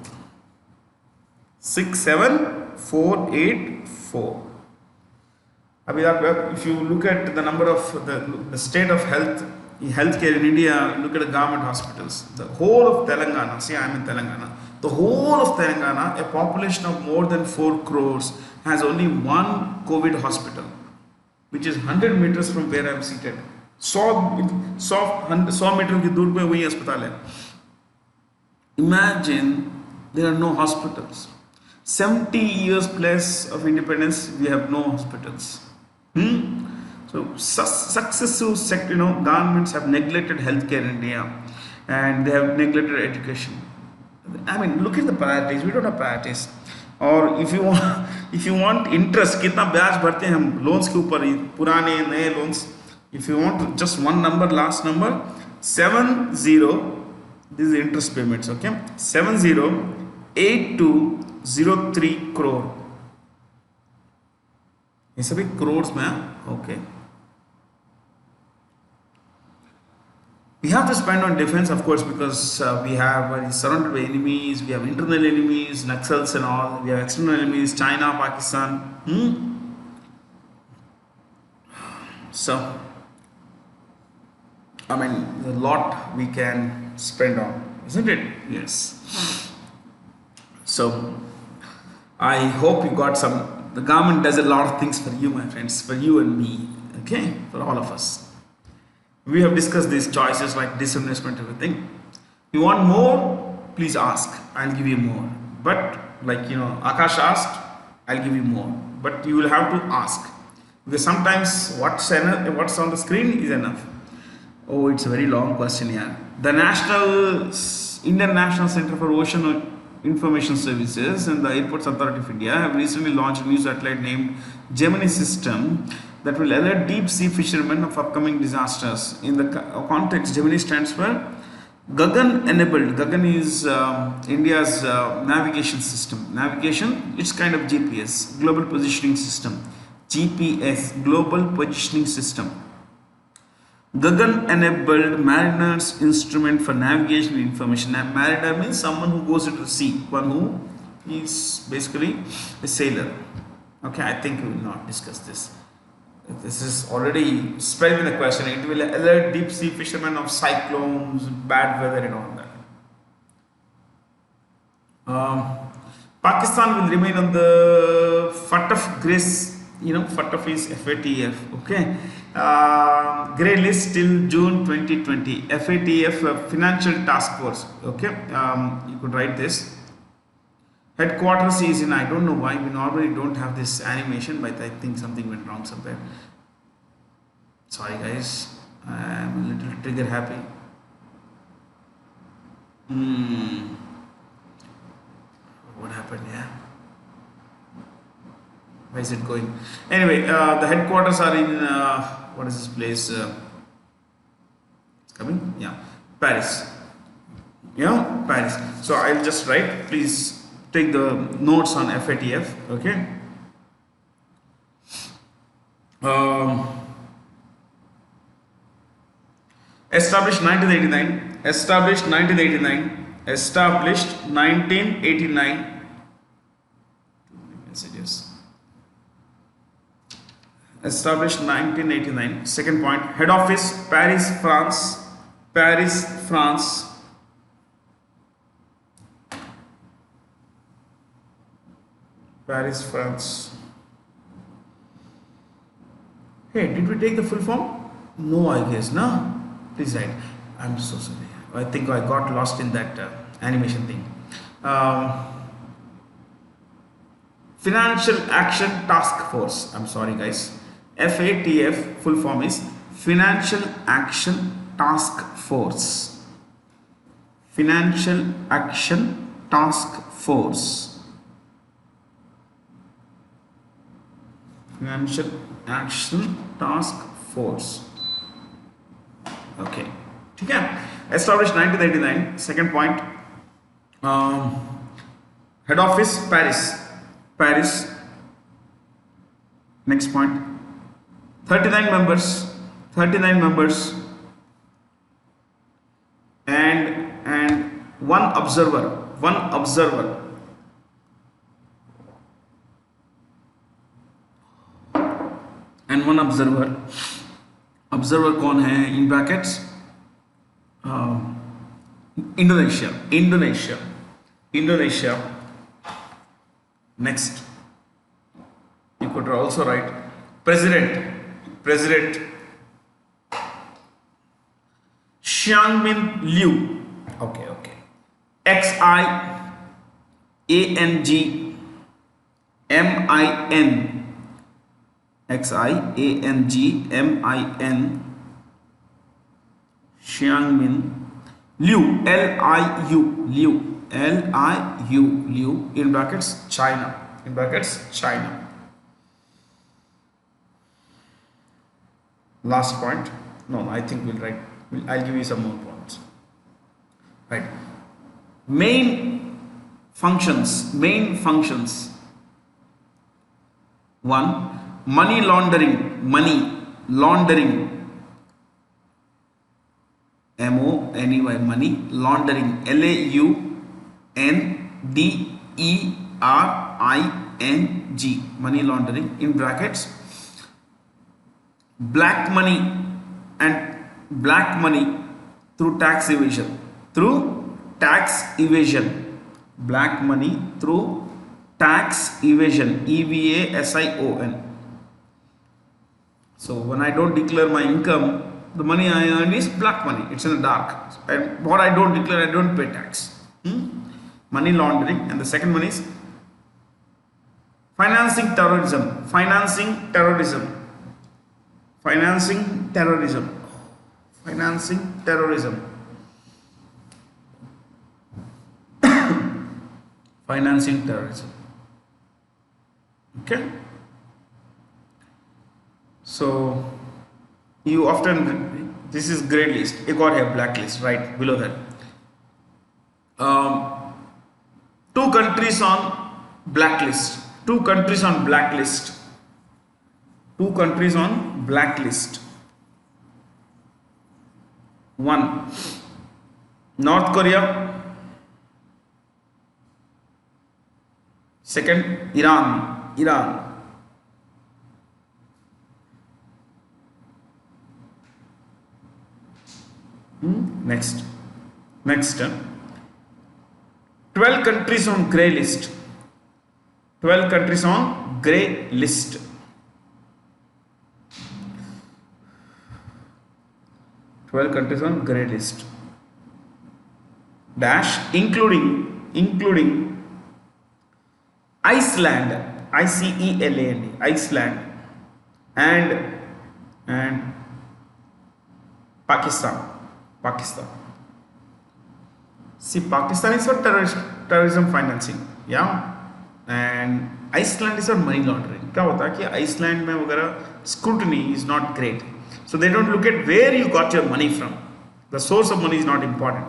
67484. Abhi, if you look at the number of the state of healthcare in India, look at the government hospitals. The whole of Telangana, see, I am in Telangana. The whole of Telangana, a population of more than 4 crores, has only one COVID hospital, which is 100 meters from where I am seated. 100 metre की दूर पे वही अस्पताल है. Imagine there are no hospitals. 70 years plus of independence, we have no hospitals. So successive governments have neglected healthcare in India. and they have neglected education. I mean, look at the priorities. We don't have priorities. और if you want interest, कितना ब्याज भरते हैं हम loans के ऊपर, पुराने नए loans. If you want just one number, last number, 70. This is interest payments. Okay, 708203 crore. ये सभी crores में. Okay. We have to spend on defense, of course, because we have surrounded by enemies. We have internal enemies, Naxals and all. We have external enemies, China, Pakistan. So, I mean, a lot we can spend on, isn't it? Yes. So, I hope you got some. The government does a lot of things for you, my friends, for you and me. Okay, for all of us. We have discussed these choices like disinvestment, everything. You want more? Please ask. I'll give you more. But like Akash asked, I'll give you more. But you will have to ask, because sometimes what's on the screen is enough. Oh, it's a very long question here. The Indian National Center for Ocean Information Services and the Airports Authority of India have recently launched a new satellite named Gemini system that will alert deep sea fishermen of upcoming disasters. In the context, Gemini stands for Gagan enabled. Gagan is India's navigation system. Navigation, it's kind of GPS, Global Positioning System. GPS, Global Positioning System. Gagan enabled mariner's instrument for navigation information. And mariner means someone who goes into the sea, one who is basically a sailor. Okay, I think we will not discuss this. This is already spelled in the question. It will alert deep sea fishermen of cyclones, bad weather and all that. Pakistan will remain on the FATF grace, FATF is FATF, okay. Grey list till June 2020. FATF, Financial Task Force, okay. You could write this. Headquarters is in, I don't know why, we normally don't have this animation, but I think something went wrong somewhere. Sorry guys, I am a little trigger happy. What happened here? Where is it going? Anyway, the headquarters are in, what is this place? It's coming? Yeah, Paris. Paris. So I'll just write, please take the notes on FATF, okay. Established 1989. Established 1989. Established 1989. Messages. Established 1989. Second point. Head office Paris, France. Paris, France. Paris, France. Hey, did we take the full form? No, I guess, no? Please write. I'm so sorry. I think I got lost in that animation thing. Financial Action Task Force. I'm sorry, guys. FATF, full form is Financial Action Task Force. Financial Action Task Force. Financial Action Task Force. Okay. Established 1989. Second point. Head office Paris. Paris. Next point. 39 members. 39 members. And one observer. One observer. And one observer. Observer कौन है? In brackets. Indonesia. Indonesia. Indonesia. Next. You could also write President. President Xiangmin Liu. Okay, okay. Xiangmin. Xiangmin Xiangmin Liu, L-I-U, Liu, L-I-U, Liu, in brackets, China, in brackets, China. Last point. No, I think we'll write, I'll give you some more points. Right. Main functions. One, money laundering, M-O-N-E-Y, money laundering, L-A-U-N-D-E-R-I-N-G, money laundering, in brackets, black money through tax evasion, black money through tax evasion, E-V-A-S-I-O-N. So when I don't declare my income, the money I earn is black money, it's in the dark, and what I don't declare, I don't pay tax. Money laundering. And the second one is financing terrorism, okay. So you often, this is grey list, you got a blacklist right below that. Two countries on blacklist. One, North Korea. Second, Iran. Next, 12 countries on grey list. 12 countries on grey list. Dash, including Iceland, I-C-E-L-A-N-D, Iceland, and Pakistan. See, Pakistan is for terrorism financing, yeah, and Iceland is for money laundering. क्या होता है कि Iceland में वगैरह scrutiny is not great, so they don't look at where you got your money from. The source of money is not important.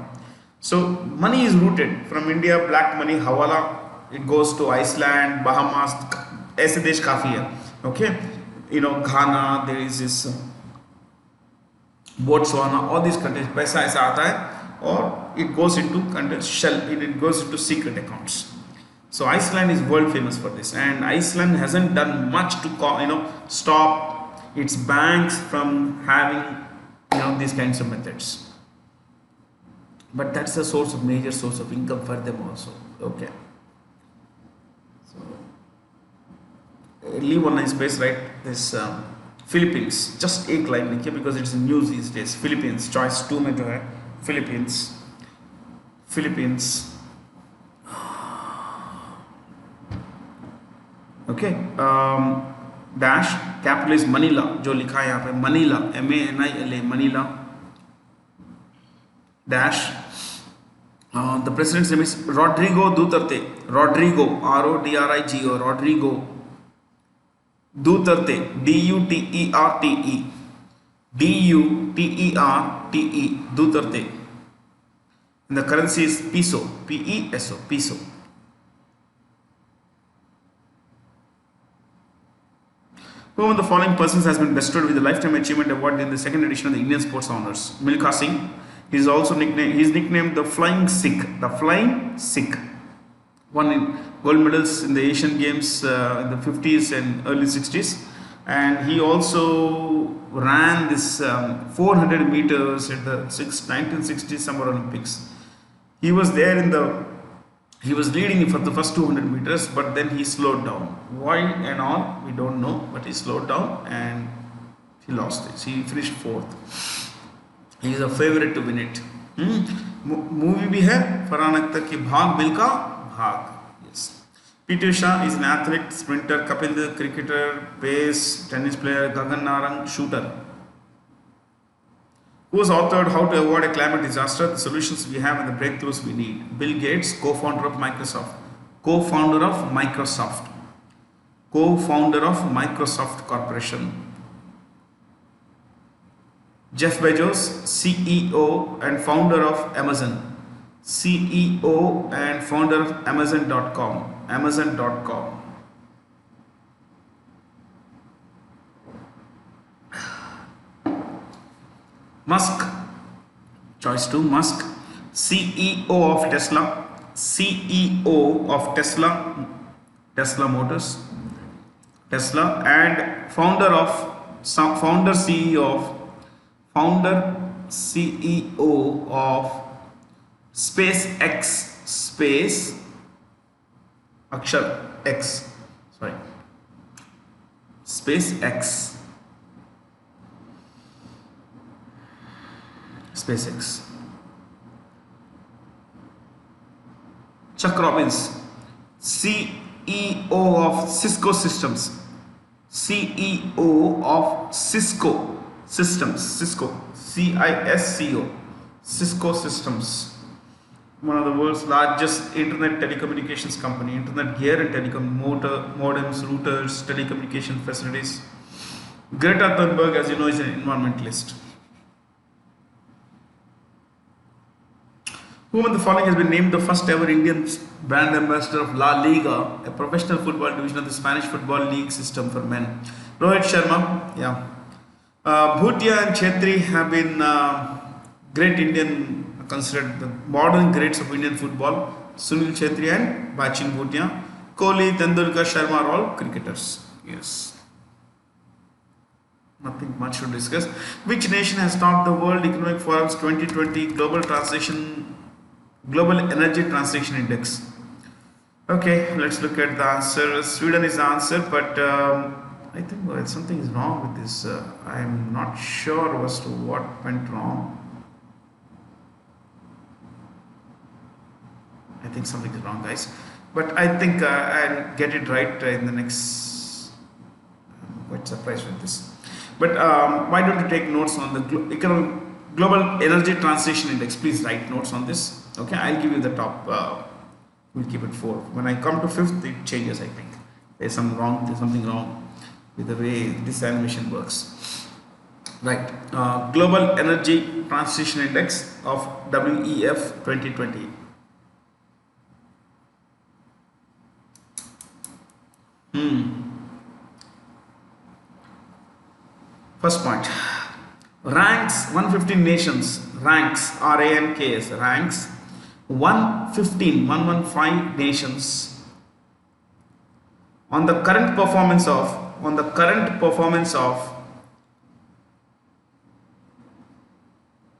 So money is routed from India, black money, hawala, it goes to Iceland, Bahamas, ऐसे देश काफी है, okay, you know, Ghana, there is this Botswana, all these countries, पैसा ऐसा आता है और it goes into secret accounts. So Iceland is world famous for this, and Iceland hasn't done much to stop its banks from having, you know, these kinds of methods. But that's a major source of income for them also. Okay. So leave one nice space, right? This Philippines, just एक line लिखिए because it's in news these days. Philippines, choice 2 में जो है Philippines. Okay. Dash, capital is Manila, जो लिखा है यहाँ पे Manila, M-A-N-I-L-A, Manila. Dash, the president's name is Rodrigo Duterte. R-O-D-R-I-G-O, Rodrigo Duterte, D-U-T-E-R-T-E, Duterte. And the currency is peso, P-E-S-O, peso. Who among the following persons has been bestowed with the Lifetime Achievement Award in the second edition of the Indian Sports Honors? Milkha Singh. He is also nicknamed the Flying Sikh. Won in gold medals in the Asian Games in the 50s and early 60s. And he also ran this 400 meters at the 1960 Summer Olympics. He was leading for the first 200 meters, but then he slowed down. Why and all, we don't know, but he slowed down and he lost it. He finished 4th. He is a favorite to win it. Movie भी है फरहान अख्तर की भाग मिल्खा भाग. Yes. P.T. Usha is an athlete, sprinter. Kapil Dev, cricketer, pace, tennis player. Gagan Narang, shooter. Who has authored How to Avoid a Climate Disaster, the solutions we have and the breakthroughs we need? Bill Gates, co-founder of Microsoft. Co-founder of Microsoft. Co-founder of Microsoft Corporation. Jeff Bezos, CEO and founder of Amazon. CEO and founder of Amazon.com. Amazon.com. Musk, choice 2, Musk, CEO of Tesla, CEO of Tesla Motors, Tesla, and founder CEO of SpaceX, Akshar X, sorry, SpaceX. Chuck Robbins, CEO of Cisco Systems. CEO of Cisco Systems. CISCO. Cisco Systems. One of the world's largest internet telecommunications company. Internet gear and telecom modems, routers, telecommunication facilities. Greta Thunberg, as you know, is an environmentalist. Who among the following has been named the first ever Indian brand ambassador of La Liga, a professional football division of the Spanish football league system for men? Rohit Sharma, yeah. Bhutia and Chetri have been great Indian, considered the modern greats of Indian football. Sunil Chetri and Bachin Bhutia. Kohli, Tendulkar, Sharma are all cricketers. Yes. Nothing much to discuss. Which nation has topped the World Economic Forum's 2020 Global Energy Transition Index? Okay, let's look at the answer. Sweden is the answer, but I think something is wrong with this. I am not sure as to what went wrong. I think something is wrong, guys. But I think I'll get it right in the next. I'm quite surprised with this. But why don't you take notes on the Global Energy Transition Index? Please write notes on this. Okay, I'll give you the top. We'll keep it 4. When I come to 5th, it changes. I think there's something wrong with the way this animation works. Right, Global Energy Transition Index of WEF 2020. First point. Ranks 115 nations. Ranks, RANKS, ranks 115 nations on the current performance of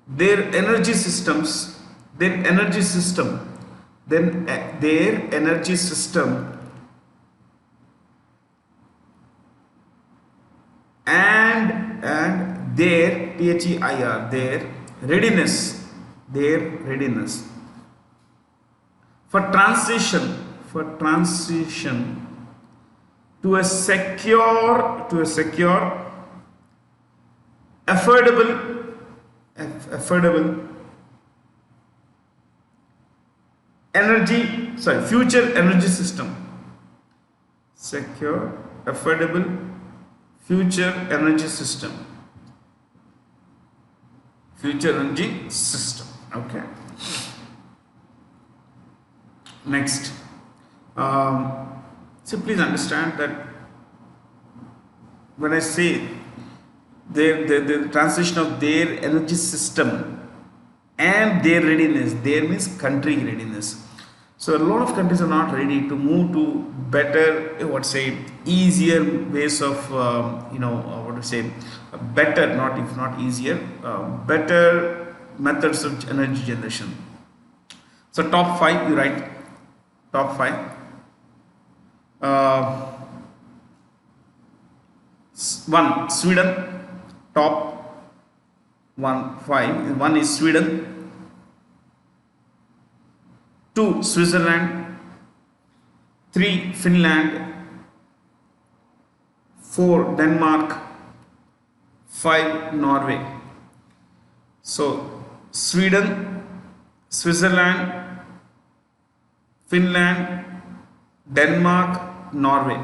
their energy systems, their energy system and their PHEIR, their readiness for transition to a secure, affordable future energy system. Secure, affordable future energy system. Okay. Next. So please understand that when I say the transition of their energy system and their readiness, there means country readiness. So a lot of countries are not ready to move to better, easier ways of, better, not if not easier, better methods of energy generation. So top 5, you write top 5. 1, Sweden, top 5. 1 is Sweden. 2, Switzerland. 3, Finland. 4, Denmark. 5, Norway. So Sweden, Switzerland, Finland, Denmark, Norway.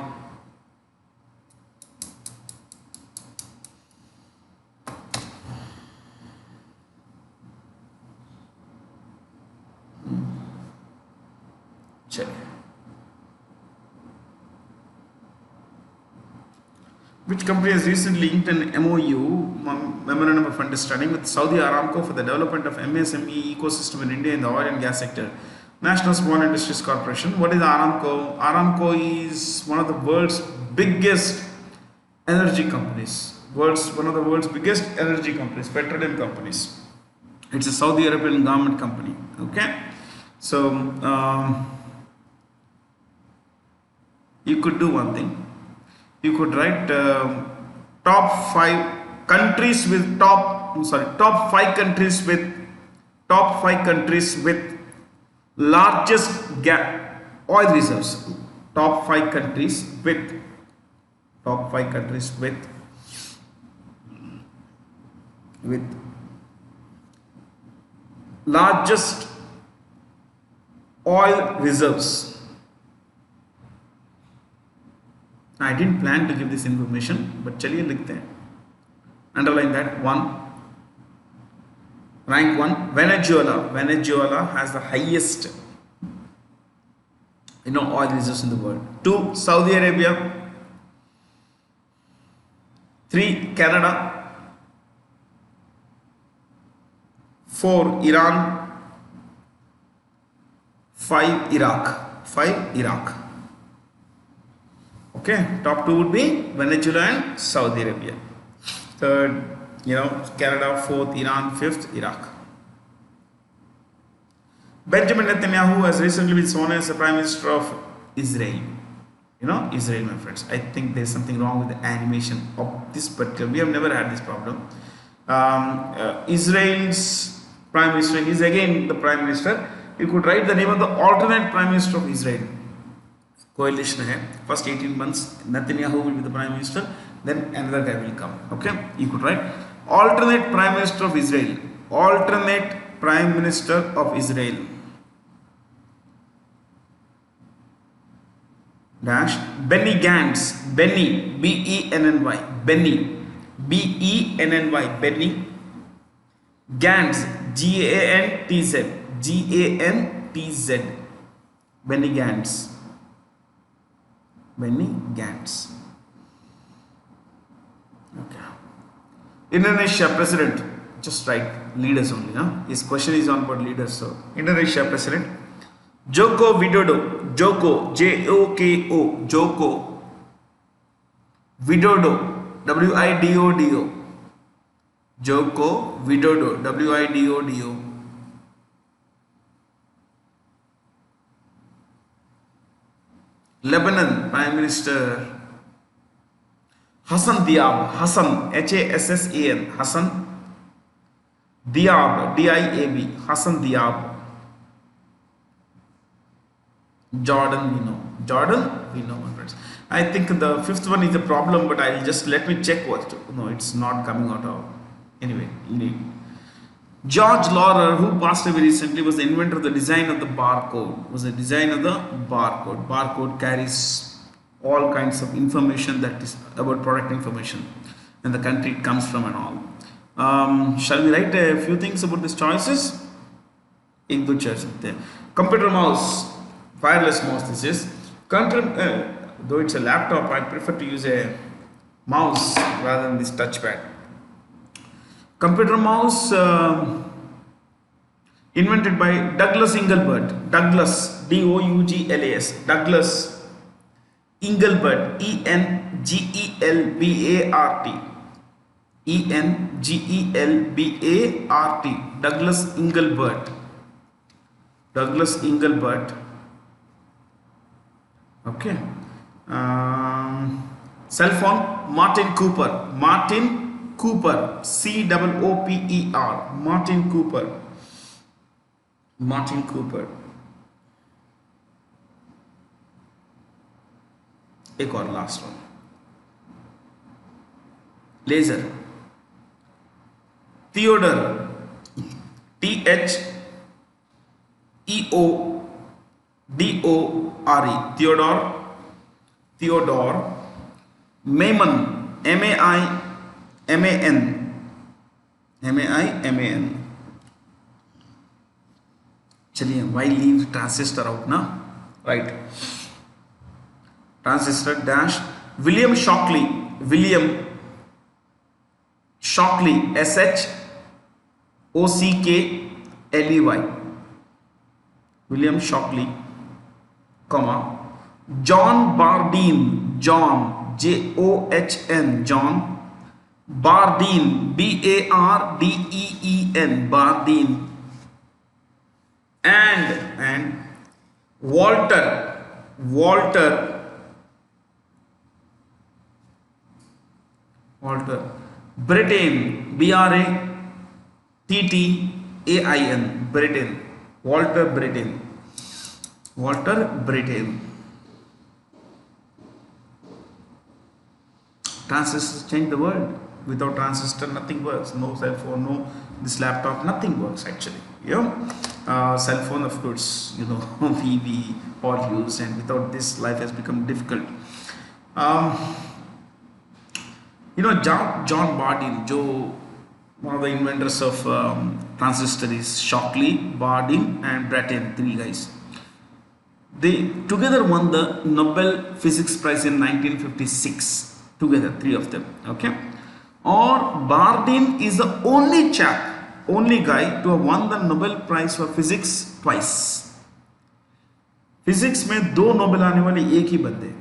Check. Which company has recently inked an MOU, Memorandum of Understanding, with Saudi Aramco for the development of MSME ecosystem in India in the oil and gas sector? National Small Industries Corporation. What is Aramco? Aramco is one of the world's biggest energy companies. One of the world's biggest energy companies, petroleum companies. It's a Saudi Arabian government company. Okay, so you could do one thing. You could write top 5 countries with top 5 countries with largest oil reserves. Top 5 countries with largest oil reserves. I didn't plan to give this information, but chaliye likhte hain. Underline that. 1. Rank 1, Venezuela. Venezuela has the highest oil reserves in the world. 2, Saudi Arabia. 3, Canada. 4, Iran. 5, Iraq. Okay, top 2 would be Venezuela and Saudi Arabia. Third, Canada. 4th, Iran. 5th, Iraq. Benjamin Netanyahu has recently been sworn as the Prime Minister of Israel. Israel, my friends. I think there's something wrong with the animation of this particular. We have never had this problem. Israel's Prime Minister is again the Prime Minister. You could write the name of the alternate Prime Minister of Israel. Coalition hai. First 18 months, Netanyahu will be the Prime Minister. Then another guy will come. Okay, you could write alternate Prime Minister of Israel. Alternate Prime Minister of Israel. Dash Benny Gantz. Benny, B-E-N-N-Y. Benny, B-E-N-N-Y. Benny Gantz, G-A-N-T-Z. G-A-N-T-Z. Benny Gantz. Benny Gantz. Okay. Indonesia President. Just write leaders only. His question is on about leaders. So Indonesia President Joko Widodo. Joko, J-O-K-O. Joko Widodo. W-I-D-O-D-O. Joko Widodo. W-I-D-O-D-O. Lebanon Prime Minister Hassan Diab. Hassan, H-A-S-S-A-N. Hassan Diab, D-I-A-B. Hassan Diab. Jordan, we know, my friends. I think the 5th one is a problem, but I'll just let me check what. No, it's not coming out of. Anyway, George Laurer, who passed away recently, was the inventor of the design of the barcode. Barcode carries all kinds of information that is about product information and the country it comes from and all. Shall we write a few things about these choices? Computer mouse, wireless mouse. This is though it's a laptop, I prefer to use a mouse rather than this touchpad. Computer mouse invented by Douglas Engelbart. Douglas, D-O-U-G-L-A-S. Douglas Engelbart, E-N-G-E-L-B-A-R-T. E-N-G-E-L-B-A-R-T. Douglas Engelbart. Okay. Cell phone, Martin Cooper. C-O-O-P-E-R. Martin Cooper. एक और last one. Laser. Theodore Theodore, Theodore, Maimon, MAIMAN. चलिए, why leave transistor out ना? Right. Transistor dash William Shockley, SHOCKLEY, William Shockley, comma John Bardeen, John JOHN, John Bardeen, BARDEEN, Bardeen, and Walter Brittain, BRATTAIN, Brittain, Walter Brittain. Transistors change the world. Without transistor, nothing works. No cell phone, no this laptop, nothing works actually. Cell phone, of course, we all use, and without this, life has become difficult. John Bardeen, one of the inventors of transistor is Shockley, Bardeen, and Brattain, three guys. They together won the Nobel Physics Prize in 1956. Together, three of them. Okay, or Bardeen is the only guy to have won the Nobel Prize for Physics twice. Physics में दो Nobel आने वाले एक ही बंदे,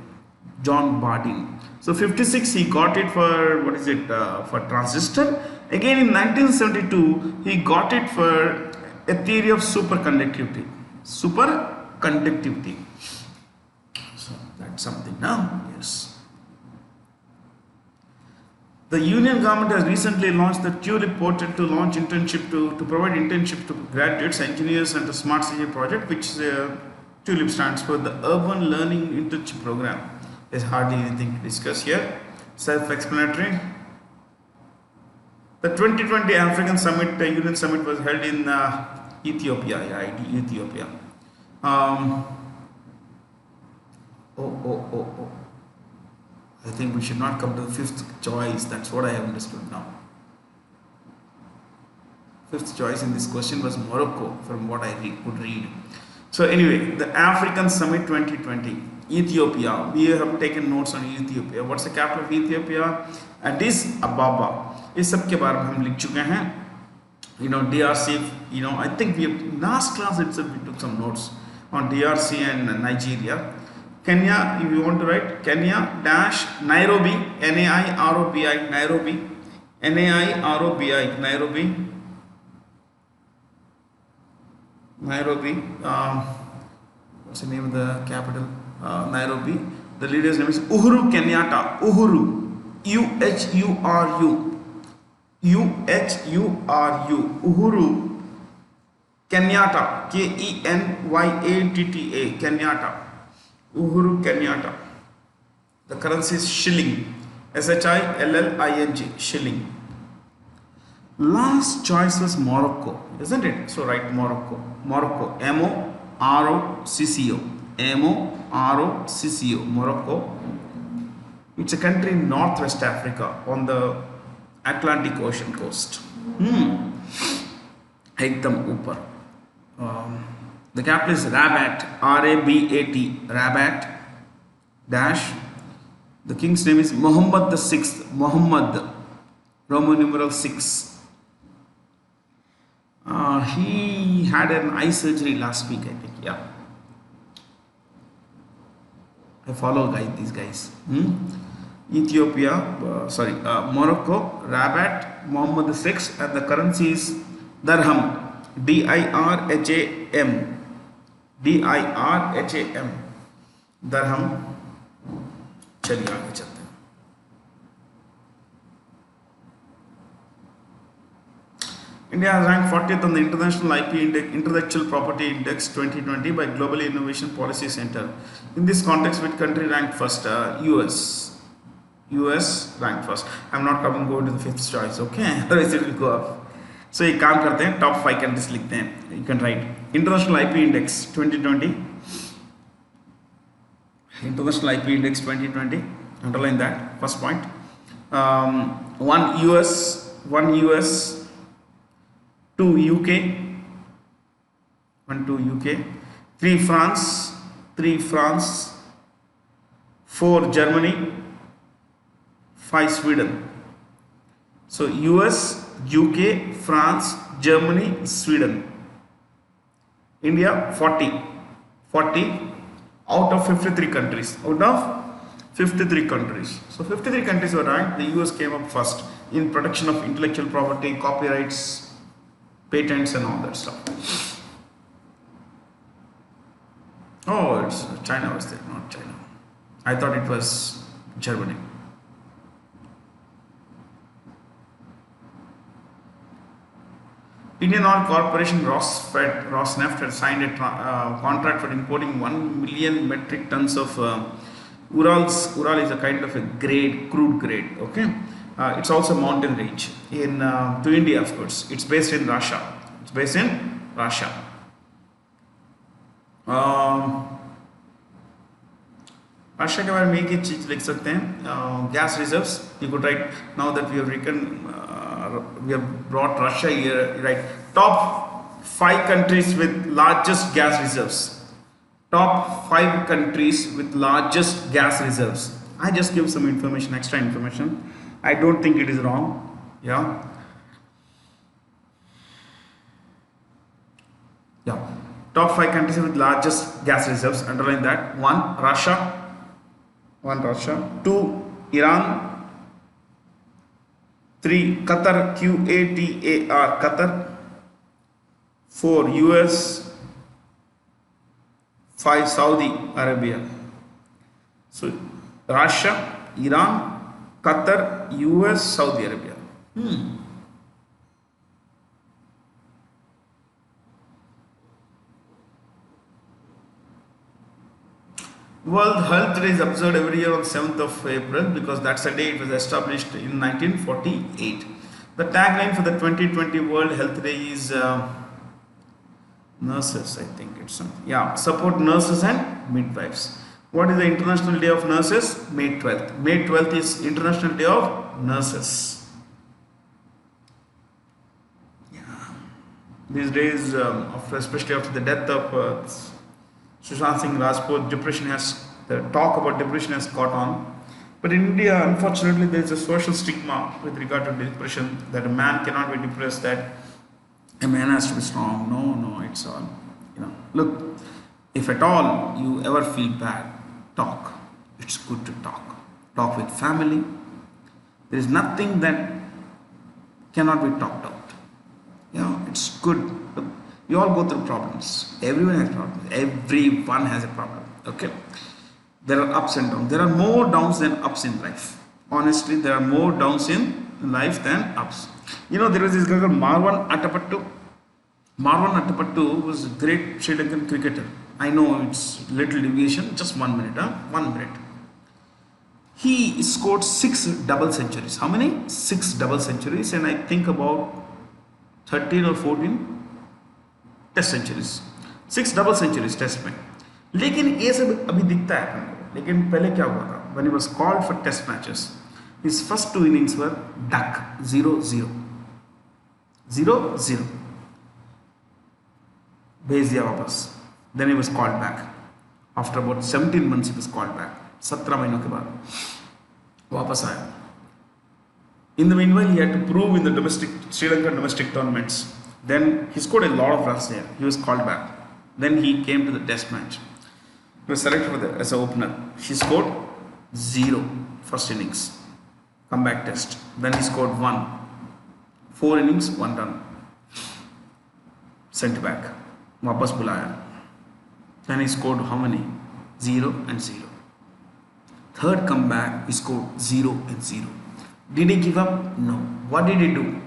John Bardeen. So 56 he got it for for transistor. Again in 1972 he got it for a theory of superconductivity. So that's something now. Yes. The Union government has recently launched the Tulip portal to launch internship to provide internship to graduates, engineers, and the Smart City project, which Tulip stands for the Urban Learning Internship Program. There's hardly anything to discuss here. Self-explanatory. The 2020 African Summit, Union Summit, was held in Ethiopia. Ethiopia. I think we should not come to the fifth choice. That's what I have understood now. Fifth choice in this question was Morocco, from what I could read. So anyway, the African Summit 2020, Ethiopia. We have taken notes on Ethiopia. What's the capital of Ethiopia? Addis Ababa. इस सब के बारे में हम लिख चुके हैं. DRC. I think we have last class itself we took some notes on DRC and Nigeria. Kenya, if you want to write, Kenya dash Nairobi, NAIROBI, Nairobi, NAIROBI, Nairobi. What's the name of the capital? Nairobi. The leader's name is Uhuru Kenyatta. Uhuru, Uhuru Kenyatta, KENYATTA, Kenyatta. Uhuru Kenyatta. The currency is shilling, SHILLING, shilling. Last choice was Morocco, isn't it? So write Morocco, MOROCCO, Morocco. It's a country in Northwest Africa on the Atlantic Ocean coast. Ekdam upar. The capital is Rabat, RABAT, Rabat dash. The king's name is Muhammad VI, Muhammad, Roman numeral 6. He had an eye surgery last week, I think. Yeah, I follow these guys. Ethiopia, Morocco, Rabat, Muhammad VI, and the currency is Dirham, DIRHAM. Dirham. चलिए आगे चलते हैं. India has ranked 40th on the International IP Index, Intellectual Property Index 2020 by Global Innovation Policy Center. In this context, which country ranked first? US ranked first. I'm not going to go to the fifth choice, okay? Otherwise it will go up. So एक काम करते हैं, top 5 countries लिखते हैं. You can write International IP Index 2020. International IP Index 2020. Underline that. First point. One US, two UK, 3 France, 4 Germany, 5 Sweden. So US, UK, France, Germany, Sweden. India 40 out of 53 countries. So 53 countries were ranked. The US came up first in protection of intellectual property, copyrights, patents and all that stuff. Oh, it's China was there, not China. I thought it was Germany. Indian Oil Corporation Rosneft had signed a contract for importing 1 million metric tons of Ural is a kind of a crude grade. Okay, it's also a mountain range to India, of course. It's based in Russia. Russia के बारे में एक ही चीज लिख सकते हैं, gas reserves. You could write, now that we have brought Russia here, right? Top 5 countries with largest gas reserves. Top 5 countries with largest gas reserves. I just give some information, extra information. I don't think it is wrong. Yeah. Top 5 countries with largest gas reserves. Underline that. 1 Russia. 2 Iran. 3 Qatar, Qatar. Qatar. 4 US. 5 Saudi Arabia. So Russia, Iran, Qatar, US, Saudi Arabia. World Health Day is observed every year on 7th of April because that's the day it was established in 1948. The tagline for the 2020 World Health Day is nurses, I think it's support nurses and midwives. What is the International Day of Nurses? May 12th. May 12th is International Day of Nurses. These days, especially after the death of Sushant Singh Rajput, the talk about depression has caught on. But in India, unfortunately, there is a social stigma with regard to depression, that a man cannot be depressed, that a man has to be strong. No, it's all, look, if at all you ever feel bad, talk. It's good to talk. Talk with family. There is nothing that cannot be talked out. It's good. Look, we all go through problems. Everyone has problems. Everyone has a problem. Okay. There are ups and downs. There are more downs than ups in life. Honestly, there are more downs in life than ups. There was this guy called Marwan Attapattu. Marwan Attapattu was a great Sri Lankan cricketer. I know it's little deviation. Just 1 minute. 1 minute. He scored 6 double centuries. How many? 6 double centuries, and I think about 13 or 14 test centuries. 6 double centuries test में. लेकिन ये सब अभी दिखता है अपन को. लेकिन पहले क्या हुआ था? When he was called for test matches, his first 2 innings were duck 0-0. भेज दिया वापस. Then he was called back. After about 17 months he was called back. 17 महीनों के बाद वापस आया. In the meanwhile, he had to prove in the Sri Lankan domestic tournaments. Then he scored a lot of runs there. He was called back. Then he came to the test match. He was selected as an opener. He scored 0 first innings. Comeback test. Then he scored 1. 4 innings, 1 run. Sent back. Wapas bulaya. Then he scored how many? 0 and 0. Third comeback, he scored 0 and 0. Did he give up? No. What did he do?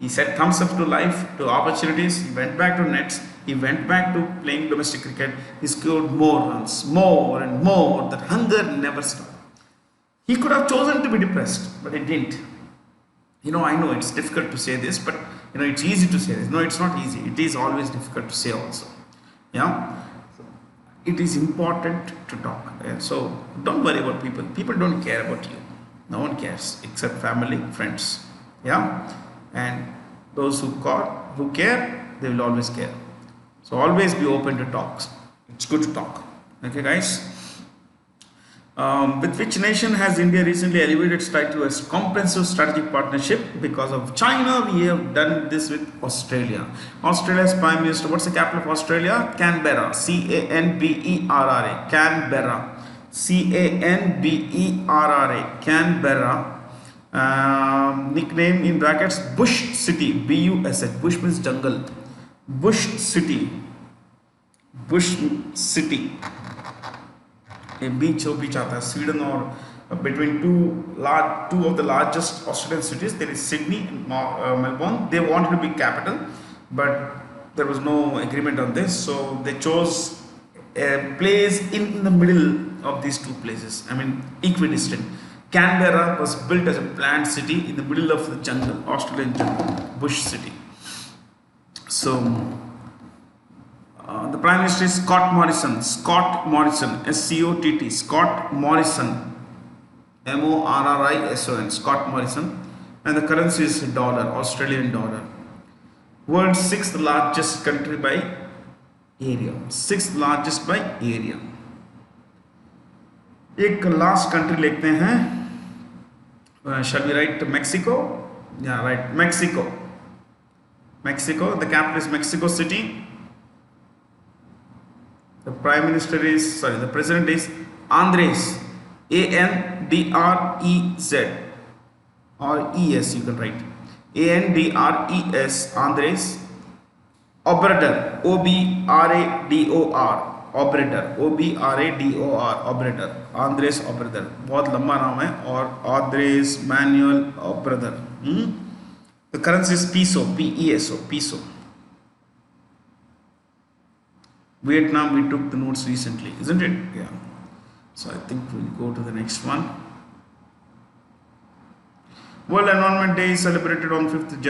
He said thumbs up to life, to opportunities. He went back to nets. He went back to playing domestic cricket. He scored more runs, more and more. That hunger never stopped. He could have chosen to be depressed, but he didn't. I know it's difficult to say this, but it's easy to say this. No, it's not easy. It is always difficult to say also. Yeah. It is important to talk. So don't worry about people. People don't care about you. No one cares except family, friends. Yeah. And those who care, they will always care. So always be open to talks. It's good to talk. Okay, guys. With which nation has India recently elevated its title as comprehensive strategic partnership? Because of China, we have done this with Australia. Australia's Prime Minister, what's the capital of Australia? Canberra, C-A-N-B-E-R-R-A, Canberra, C-A-N-B-E-R-R-A, Canberra. Nickname in brackets, Bush City, B-U-S-H, Bush means jungle, Bush City, Bush City. A beach आता है Sweden or between two of the largest Australian cities. There is Sydney and Melbourne. They wanted to be capital, but there was no agreement on this, so they chose a place in the middle of these two places. I mean, equidistant. Canberra was built as a planned city in the middle of the jungle, Australian jungle, Bush City. So the Prime Minister is Scott Morrison, S-C-O-T-T, Scott Morrison, M-O-R-R-I-S-O-N, Scott Morrison, and the currency is dollar, Australian dollar. World's 6th largest country by area, 6th largest by area. एक last country लेते हैं, shall we write Mexico? Yeah, right, Mexico. Mexico, the capital is Mexico City. The the president is Andres, A-N-D-R-E-Z, or E-S you can write, A-N-D-R-E-S, Andres Obrador, O-B-R-A-D-O-R, Obrador, O-B-R-A-D-O-R, Obrador, Andres Obrador, बहुत लंबा नाम है, और Andres Manuel Obrador. The currency is peso, P-E-S-O, peso. Vietnam, we took the notes recently, isn't it? Yeah. So I think we'll go to the next one. World Environment Day is celebrated on 5th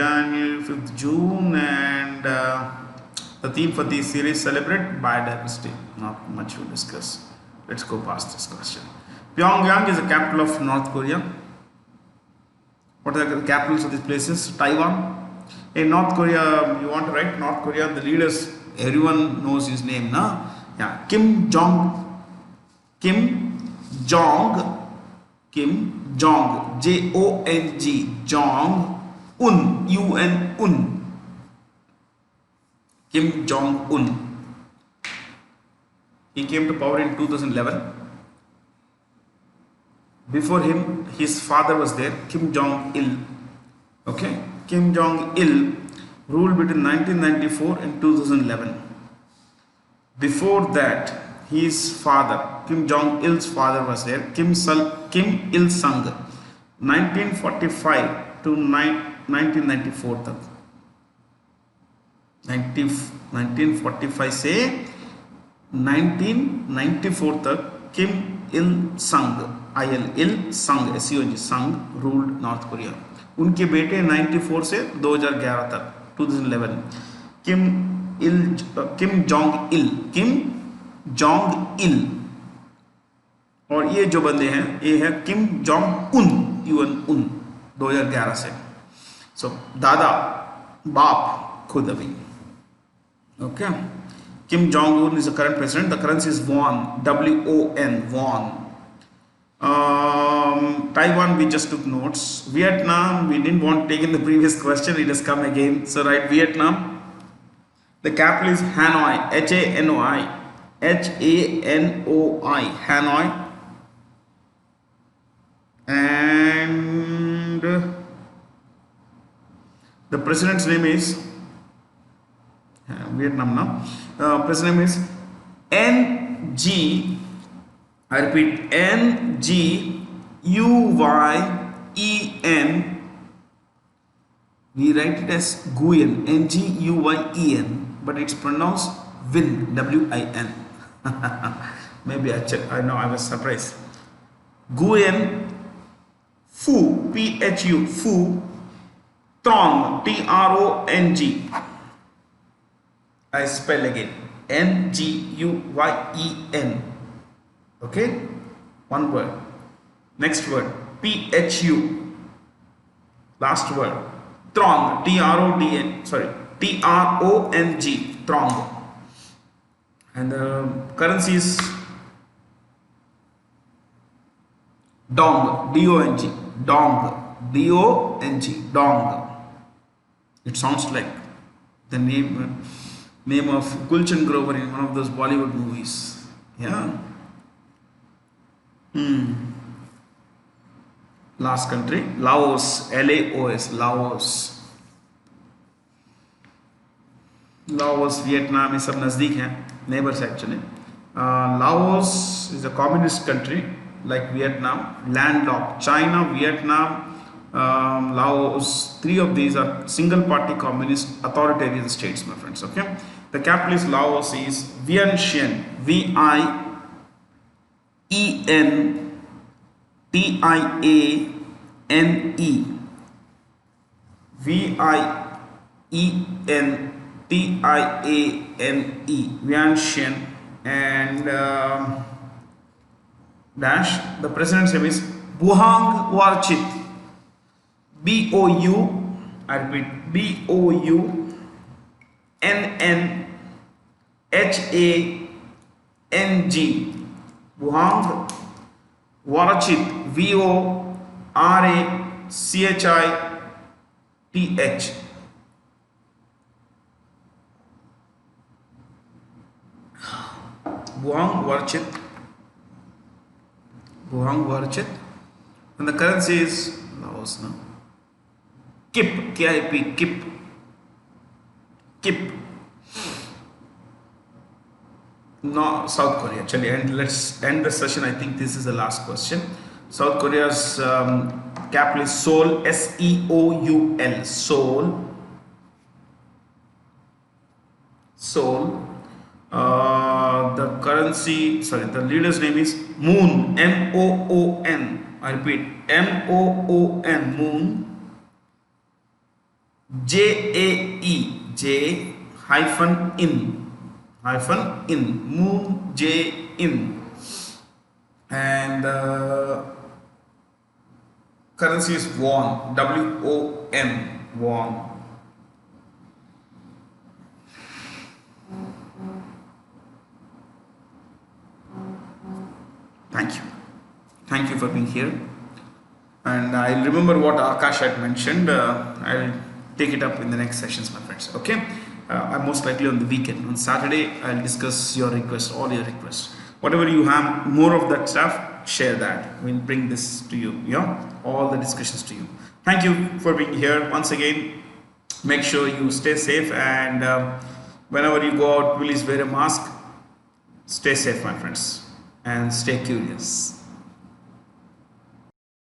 June, and the theme for this series, celebrate biodiversity. Not much to discuss. Let's go past this question. Pyongyang is the capital of North Korea. What are the capitals of these places? Taiwan. In North Korea, you want to write North Korea, the leaders, everyone knows his name, na? Yeah, Kim Jong, J-O-N-G, Jong Un, U-N, Kim Jong Un. He came to power in 2011. Before him, his father was there, Kim Jong Il. Okay, Kim Jong Il ruled between 1994 and 2011. Before that, his father, Kim Jong Il's father was there, Kim Il Sung, 1945 to 1994 तक. 1945 से 1994 तक Kim Il Sung, Il Sung, S-C-O-G, Sung ruled North Korea. उनके बेटे 94 से 2011 तक, 2011, Kim Jong Il, और ये जो बंदे हैं ये है किम जोंग उन, UN 2011 से. सो दादा बाप खुद अभी. Okay, Kim Jong-un is the current president. The currency is won, W-O-N, won. Taiwan, we just took notes. Vietnam, we didn't want to take in the previous question. It has come again. So write Vietnam. The capital is Hanoi, H-A-N-O-I, H-A-N-O-I, Hanoi. And the president's name is Vietnam now. President name is N-G, I repeat, N-G-U-Y-E-N. We write it as Nguyen, N-G-U-Y-E-N, but it's pronounced Win, W-I-N. Maybe I checked, I know, I was surprised. Nguyen Phu, P-H-U, Phu, Trong, T-R-O-N-G. I spell again, N-G-U-Y-E-N. Okay, one word. Next word, P-H-U. Last word, Trong, T-R-O-D-N, sorry, T-R-O-N-G, Trong. And the currency is Dong, D-O-N-G, Dong, D-O-N-G, Dong. It sounds like the name of Gulshan Grover in one of those Bollywood movies. Yeah. Last country, Laos, L-A-O-S, Laos. Laos, Vietnam, ये सब नज़दीक हैं, neighbors actually. Laos is a communist country like Vietnam, landlocked. China, Vietnam, Laos, three of these are single party communist authoritarian states, my friends. Okay, the capital is Laos is Vientiane, V-I-E-N-T-I-A-N-E, V-I-E-N-T-I-A-N-E, Vientiane. And dash, the president's name is Buhang Warchit, B-O-U, I repeat, B-O-U-N-N-H-A-N-G, Buhang Warchit, V-O-R-A-C-H-I-T-H. Buhang Warchit, and the currency is Laos now. KIP, K-I-P, KIP. No, South Korea. Actually, and let's end the session. I think this is the last question. South Korea's capital is Seoul, S-E-O-U-L, Seoul. The currency, sorry, the leader's name is Moon, M-O-O-N. I repeat, M-O-O-N, Moon. J-A-E, J hyphen in, Moon Jae-in. And currency is won, W-O-N, won. Thank you for being here. And I'll remember what Akash had mentioned. I'll take it up in the next sessions, my friends. Okay, I'm most likely on the weekend. On Saturday, I'll discuss your requests, all your requests. Whatever you have, more of that stuff, share that. We'll bring this to you, all the discussions to you. Thank you for being here once again. Make sure you stay safe, and whenever you go out, please wear a mask. Stay safe, my friends, and stay curious.